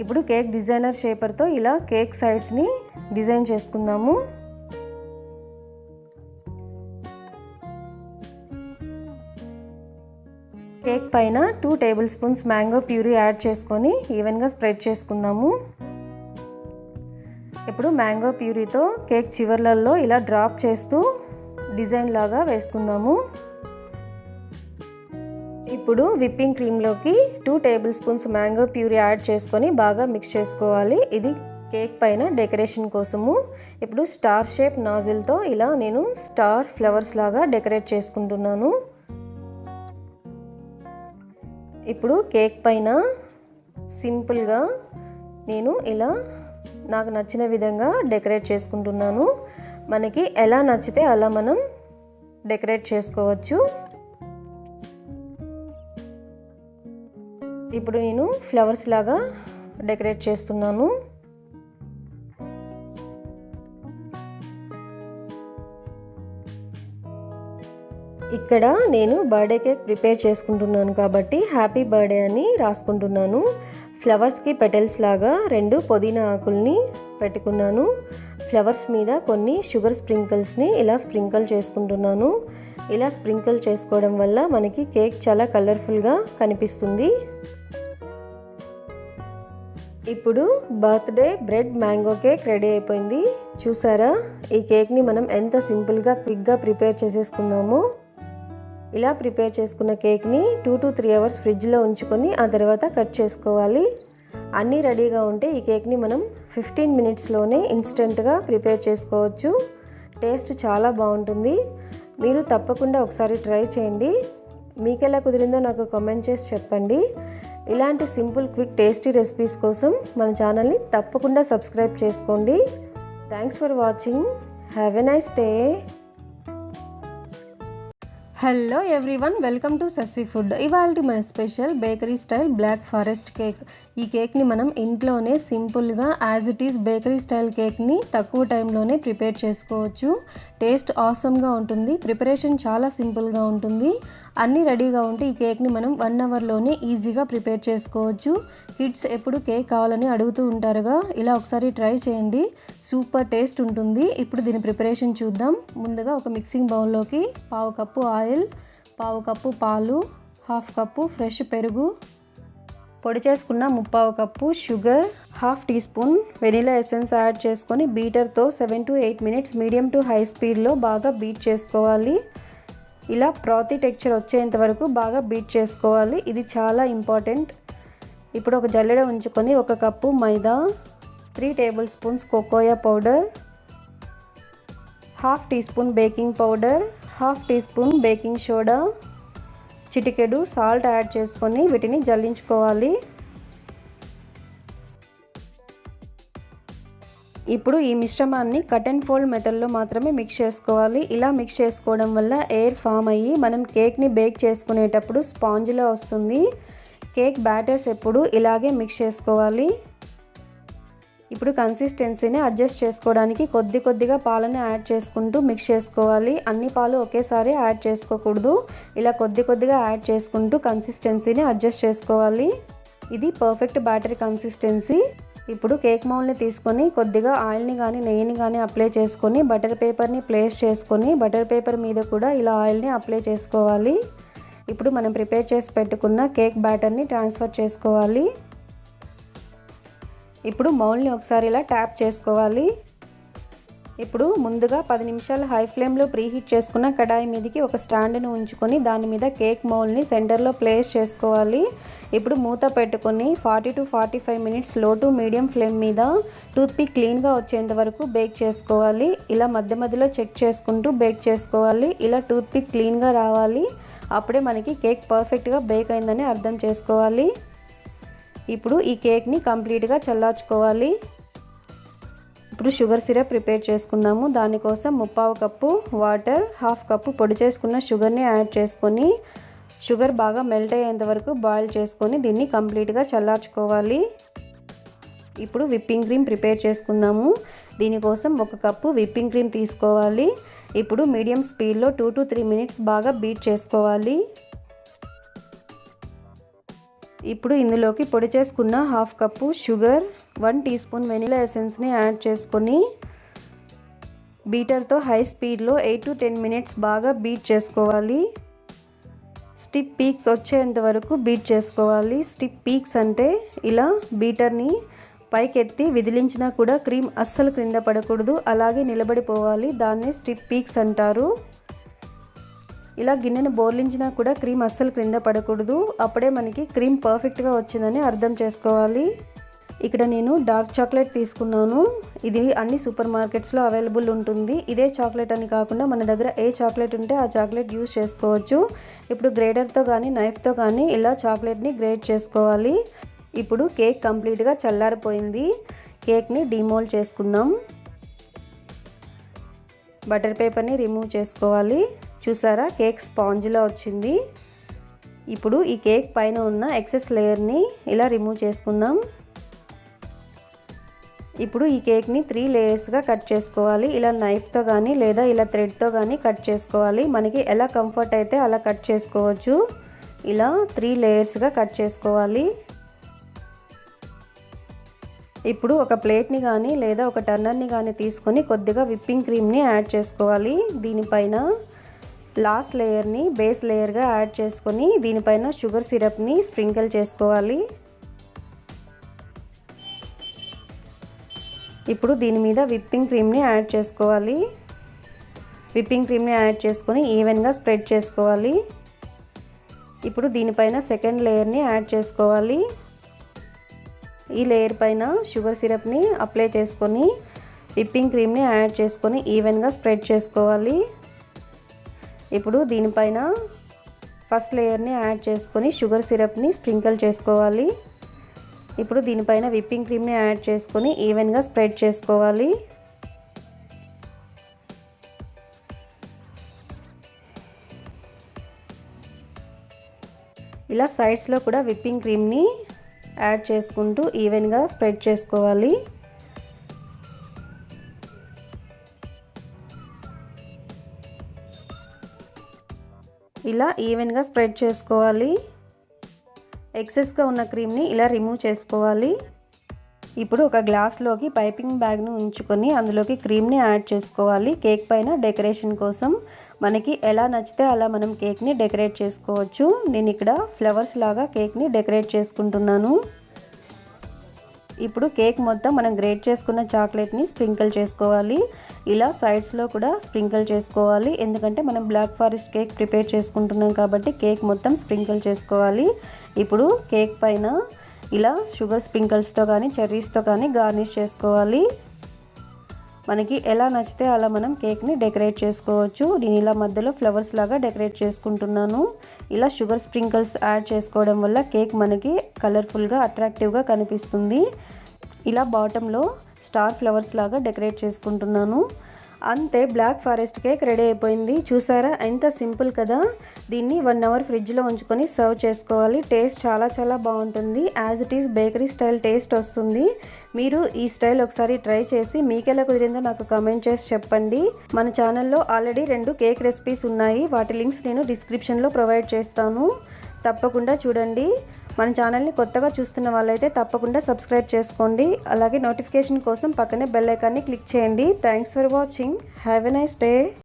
[SPEAKER 1] ఇప్పుడు కేక్ డిజైనర్ షేపర్తో ఇలా కేక్ సైడ్స్ని డిజైన్ చేసుకుందాము. కేక్ పైన 2 tablespoons mango puree add చేసుకొని ఈవెన్గా స్ప్రెడ్ చేసుకుందాము. ఇప్పుడు మ్యాంగో ప్యూరీతో కేక్ చివర్లలో ఇలా డ్రాప్ చేస్తూ డిజైన్ లాగా వేసుకుందాము. ఇప్పుడు విప్పింగ్ క్రీమ్లోకి 2 tablespoons mango puree add చేసుకొని బాగా మిక్స్ చేసుకోవాలి. ఇది కేక్ పైన డెకరేషన్ కోసము. ఇప్పుడు స్టార్ షేప్ నాజిల్తో ఇలా నేను స్టార్ ఫ్లవర్స్ లాగా డెకరేట్ చేసుకుంటున్నాను. ఇప్పుడు కేక్ పైన సింపుల్గా నేను ఇలా నాకు నచ్చిన విధంగా డెకరేట్ చేసుకుంటున్నాను. మనకి ఎలా నచ్చితే అలా మనం డెకరేట్ చేసుకోవచ్చు. ఇప్పుడు నేను ఫ్లవర్స్ లాగా డెకరేట్ చేస్తున్నాను. ఇక్కడ నేను బర్త్డే కేక్ ప్రిపేర్ చేసుకుంటున్నాను కాబట్టి హ్యాపీ బర్త్డే అని రాసుకుంటున్నాను. ఫ్లవర్స్కి పెటల్స్ లాగా 2 పుదీనా ఆకుల్ని పెట్టుకున్నాను. ఫ్లవర్స్ మీద కొన్ని షుగర్ స్ప్రింకిల్స్ని ఇలా స్ప్రింకిల్ చేసుకుంటున్నాను. ఇలా స్ప్రింకిల్ చేసుకోవడం వల్ల మనకి కేక్ చాలా కలర్ఫుల్గా కనిపిస్తుంది. ఇప్పుడు birthday bread mango cake ready అయిపోయింది. చూసారా, ఈ కేక్ని మనం ఎంత సింపుల్గా క్విక్గా ప్రిపేర్ చేసేసుకున్నామో. ఇలా ప్రిపేర్ చేసుకున్న కేక్ని 2 to 3 అవర్స్ ఫ్రిడ్జ్లో ఉంచుకొని ఆ తర్వాత కట్ చేసుకోవాలి. అన్నీ రెడీగా ఉంటే ఈ కేక్ని మనం 15 మినిట్స్లోనే ఇన్స్టెంట్గా ప్రిపేర్ చేసుకోవచ్చు. టేస్ట్ చాలా బాగుంటుంది. మీరు తప్పకుండా ఒకసారి ట్రై చేయండి. మీకు ఎలా కుదిరిందో నాకు కామెంట్ చేసి చెప్పండి. ఇలాంటి సింపుల్ క్విక్ టేస్టీ రెసిపీస్ కోసం మన ఛానల్ని తప్పకుండా సబ్స్క్రైబ్ చేసుకోండి. Thanks for watching. Have a nice day. Hello everyone, welcome to Sassy Food. ఇవాళ మన special bakery style black forest cake. ఈ కేక్ని మనం ఇంట్లోనే సింపుల్గా as it is bakery style కేక్ని తక్కువ టైంలోనే ప్రిపేర్ చేసుకోవచ్చు. టేస్ట్ ఆసమ్గా ఉంటుంది. ప్రిపరేషన్ చాలా సింపుల్గా ఉంటుంది. అన్నీ రెడీగా ఉంటే ఈ కేక్ని మనం 1 అవర్లోనే ఈజీగా ప్రిపేర్ చేసుకోవచ్చు. కిడ్స్ ఎప్పుడు కేక్ కావాలని అడుగుతూ ఉంటారుగా, ఇలా ఒకసారి ట్రై చేయండి. సూపర్ టేస్ట్ ఉంటుంది. ఇప్పుడు దీని ప్రిపరేషన్ చూద్దాం. ముందుగా ఒక మిక్సింగ్ బౌల్లోకి 1/2 కప్పు ఆయిల్, 1/2 కప్పు పాలు, 1/2 కప్పు ఫ్రెష్ పెరుగు, పొడి చేసుకున్న 1/2 cup sugar, 1/2 teaspoon vanilla essence add చేసుకొని బీటర్తో 7 to 8 minutes medium to high స్పీడ్లో బాగా బీట్ చేసుకోవాలి. ఇలా ప్రాతి టెక్స్చర్ వచ్చేంత వరకు బాగా బీట్ చేసుకోవాలి. ఇది చాలా ఇంపార్టెంట్. ఇప్పుడు ఒక జల్లెడ ఉంచుకొని 1 cup maida, 3 tablespoons cocoa powder, 1/2 teaspoon baking powder, 1/2 teaspoon baking soda, చిటికెడు సాల్ట్ యాడ్ చేసుకొని వీటిని జల్లించుకోవాలి. ఇప్పుడు ఈ మిశ్రమాన్ని కట్ అండ్ ఫోల్డ్ మెథడ్లో మాత్రమే మిక్స్ చేసుకోవాలి. ఇలా మిక్స్ చేసుకోవడం వల్ల ఎయిర్ ఫామ్ అయ్యి మనం కేక్ని బేక్ చేసుకునేటప్పుడు స్పాంజ్లా వస్తుంది. కేక్ బ్యాటర్స్ ఎప్పుడు ఇలాగే మిక్స్ చేసుకోవాలి. ఇప్పుడు కన్సిస్టెన్సీని అడ్జస్ట్ చేసుకోవడానికి కొద్దిగా పాలను యాడ్ చేసుకుంటూ మిక్స్ చేసుకోవాలి. అన్ని పాలు ఒకేసారి యాడ్ చేసుకోకూడదు. ఇలా కొద్దిగా యాడ్ చేసుకుంటూ కన్సిస్టెన్సీని అడ్జస్ట్ చేసుకోవాలి. ఇది పర్ఫెక్ట్ బ్యాటర్ కన్సిస్టెన్సీ. ఇప్పుడు కేక్ మౌల్ని తీసుకొని కొద్దిగా ఆయిల్ని కానీ నెయ్యిని కానీ అప్లై చేసుకొని బటర్ పేపర్ని ప్లేస్ చేసుకొని బటర్ పేపర్ మీద కూడా ఇలా ఆయిల్ని అప్లై చేసుకోవాలి. ఇప్పుడు మనం ప్రిపేర్ చేసి పెట్టుకున్న కేక్ బ్యాటర్ని ట్రాన్స్ఫర్ చేసుకోవాలి. ఇప్పుడు మౌల్ని ఒకసారి ఇలా ట్యాప్ చేసుకోవాలి. ఇప్పుడు ముందుగా 10 నిమిషాలు హై ఫ్లేమ్లో ప్రీహీట్ చేసుకున్న కడాయి మీదకి ఒక స్టాండ్ని ఉంచుకొని దాని మీద కేక్ మౌల్ని సెంటర్లో ప్లేస్ చేసుకోవాలి. ఇప్పుడు మూత పెట్టుకొని 40 to 45 మినిట్స్ లో టు మీడియం ఫ్లేమ్ మీద టూత్పిక్ క్లీన్గా వచ్చేంత వరకు బేక్ చేసుకోవాలి. ఇలా మధ్యలో చెక్ చేసుకుంటూ బేక్ చేసుకోవాలి. ఇలా టూత్పిక్ క్లీన్గా రావాలి. అప్పుడే మనకి కేక్ పర్ఫెక్ట్గా బేక్ అయిందని అర్థం చేసుకోవాలి. ఇప్పుడు ఈ కేక్ని కంప్లీట్గా చల్లార్చుకోవాలి. ఇప్పుడు షుగర్ సిరప్ ప్రిపేర్ చేసుకుందాము. దానికోసం 1/2 కప్పు వాటర్, 1/2 కప్పు పొడి చేసుకున్న షుగర్ని యాడ్ చేసుకొని షుగర్ బాగా మెల్ట్ అయ్యేంత వరకు బాయిల్ చేసుకొని దీన్ని కంప్లీట్గా చల్లార్చుకోవాలి. ఇప్పుడు విప్పింగ్ క్రీమ్ ప్రిపేర్ చేసుకుందాము. దీనికోసం 1 కప్పు విప్పింగ్ క్రీమ్ తీసుకోవాలి. ఇప్పుడు మీడియం స్పీడ్లో 2 to 3 మినిట్స్ బాగా బీట్ చేసుకోవాలి. ఇప్పుడు ఇందులోకి పొడి చేసుకున్న 1/2 cup sugar, 1 teaspoon vanilla ఎసెన్స్ని యాడ్ చేసుకొని బీటర్తో హై స్పీడ్లో 8 to 10 మినిట్స్ బాగా బీట్ చేసుకోవాలి. స్టిప్ పీక్స్ వచ్చేంత వరకు బీట్ చేసుకోవాలి. స్టిప్ పీక్స్ అంటే ఇలా బీటర్ని పైకెత్తి విదిలించినా కూడా క్రీమ్ అస్సలు క్రింద పడకూడదు, అలాగే నిలబడిపోవాలి. దాన్ని స్టిప్ పీక్స్ అంటారు. ఇలా గిన్నెను బోర్లించినా కూడా క్రీమ్ అస్సలు క్రింద పడకూడదు. అప్పుడే మనకి క్రీమ్ పర్ఫెక్ట్గా వచ్చిందని అర్థం చేసుకోవాలి. ఇక్కడ నేను డార్క్ చాక్లెట్ తీసుకున్నాను. ఇది అన్ని సూపర్ మార్కెట్స్లో అవైలబుల్ ఉంటుంది. ఇదే చాక్లెట్ అని కాకుండా మన దగ్గర ఏ చాక్లెట్ ఉంటే ఆ చాక్లెట్ యూస్ చేసుకోవచ్చు. ఇప్పుడు గ్రేటర్తో కానీ నైఫ్తో కానీ ఇలా చాక్లెట్ని గ్రేట్ చేసుకోవాలి. ఇప్పుడు కేక్ కంప్లీట్గా చల్లారిపోయింది. కేక్ని డిమోల్డ్ చేసుకుందాం. బటర్ పేపర్ని రిమూవ్ చేసుకోవాలి. చూసారా, కేక్ స్పాంజ్లా వచ్చింది. ఇప్పుడు ఈ కేక్ పైన ఉన్న ఎక్సెస్ లేయర్ని ఇలా రిమూవ్ చేసుకుందాం. ఇప్పుడు ఈ కేక్ని 3 లేయర్స్గా కట్ చేసుకోవాలి. ఇలా నైఫ్తో కానీ లేదా ఇలా థ్రెడ్తో కానీ కట్ చేసుకోవాలి. మనకి ఎలా కంఫర్ట్ అయితే అలా కట్ చేసుకోవచ్చు. ఇలా 3 లేయర్స్గా కట్ చేసుకోవాలి. ఇప్పుడు ఒక ప్లేట్ని కానీ లేదా ఒక టర్నర్ని కానీ తీసుకొని కొద్దిగా విప్పింగ్ క్రీమ్ని యాడ్ చేసుకోవాలి. దీనిపైన లాస్ట్ లేయర్ని బేస్ లేయర్గా యాడ్ చేసుకొని దీనిపైన షుగర్ సిరప్ని స్ప్రింకిల్ చేసుకోవాలి. ఇప్పుడు దీని మీద విప్పింగ్ క్రీమ్ని యాడ్ చేసుకోవాలి. విప్పింగ్ క్రీమ్ని యాడ్ చేసుకొని ఈవెన్గా స్ప్రెడ్ చేసుకోవాలి. ఇప్పుడు దీనిపైన సెకండ్ లేయర్ని యాడ్ చేసుకోవాలి. ఈ లేయర్ పైన షుగర్ సిరప్ని అప్లై చేసుకొని విప్పింగ్ క్రీమ్ని యాడ్ చేసుకొని ఈవెన్గా స్ప్రెడ్ చేసుకోవాలి. ఇప్పుడు దీనిపైన ఫస్ట్ లేయర్ని యాడ్ చేసుకొని షుగర్ సిరప్ని స్ప్రింకిల్ చేసుకోవాలి. ఇప్పుడు దీనిపైన విప్పింగ్ క్రీమ్ని యాడ్ చేసుకొని ఈవెన్గా స్ప్రెడ్ చేసుకోవాలి. ఇలా సైడ్స్లో కూడా విప్పింగ్ క్రీమ్ని యాడ్ చేసుకుంటూ ఈవెన్గా స్ప్రెడ్ చేసుకోవాలి. ఇలా ఈవెన్గా స్ప్రెడ్ చేసుకోవాలి. ఎక్సెస్గా ఉన్న క్రీమ్ని ఇలా రిమూవ్ చేసుకోవాలి. ఇప్పుడు ఒక గ్లాస్లోకి పైపింగ్ బ్యాగ్ను ఉంచుకొని అందులోకి క్రీమ్ని యాడ్ చేసుకోవాలి. కేక్ పైన డెకరేషన్ కోసం మనకి ఎలా నచ్చితే అలా మనం కేక్ని డెకరేట్ చేసుకోవచ్చు. నేను ఇక్కడ ఫ్లవర్స్ లాగా కేక్ని డెకరేట్ చేసుకుంటున్నాను. ఇప్పుడు కేక్ మొత్తం మనం గ్రేట్ చేసుకున్న చాక్లెట్ని స్ప్రింకిల్ చేసుకోవాలి. ఇలా సైడ్స్లో కూడా స్ప్రింకిల్ చేసుకోవాలి. ఎందుకంటే మనం బ్లాక్ ఫారెస్ట్ కేక్ ప్రిపేర్ చేసుకుంటున్నాం కాబట్టి కేక్ మొత్తం స్ప్రింకిల్ చేసుకోవాలి. ఇప్పుడు కేక్ పైన ఇలా షుగర్ స్ప్రింకిల్స్తో కానీ చెర్రీస్తో కానీ గార్నిష్ చేసుకోవాలి. మనకి ఎలా నచ్చితే అలా మనం కేక్ని డెకరేట్ చేసుకోవచ్చు. నేను ఇలా మధ్యలో ఫ్లవర్స్ లాగా డెకరేట్ చేసుకుంటున్నాను. ఇలా షుగర్ స్ప్రింకిల్స్ యాడ్ చేసుకోవడం వల్ల కేక్ మనకి కలర్ఫుల్గా అట్రాక్టివ్గా కనిపిస్తుంది. ఇలా బాటంలో స్టార్ ఫ్లవర్స్ లాగా డెకరేట్ చేసుకుంటున్నాను. అంతే, బ్లాక్ ఫారెస్ట్ కేక్ రెడీ అయిపోయింది. చూసారా ఎంత సింపుల్ కదా. దీన్ని 1 అవర్ ఫ్రిడ్జ్లో ఉంచుకొని సర్వ్ చేసుకోవాలి. టేస్ట్ చాలా బాగుంటుంది. As it is bakery style taste వస్తుంది. మీరు ఈ స్టైల్ ఒకసారి ట్రై చేసి మీకెలా కుదిరిందో నాకు కామెంట్ చేసి చెప్పండి. మన ఛానల్లో ఆల్రెడీ 2 కేక్ రెసిపీస్ ఉన్నాయి. వాటి లింక్స్ నేను డిస్క్రిప్షన్లో ప్రొవైడ్ చేస్తాను. తప్పకుండా చూడండి. మన ఛానల్ని కొత్తగా చూస్తున్న వాళ్ళైతే తప్పకుండా సబ్స్క్రైబ్ చేసుకోండి. అలాగే నోటిఫికేషన్ కోసం పక్కనే బెల్ ఐకాన్ని క్లిక్ చేయండి. Thanks for watching. Have a nice day.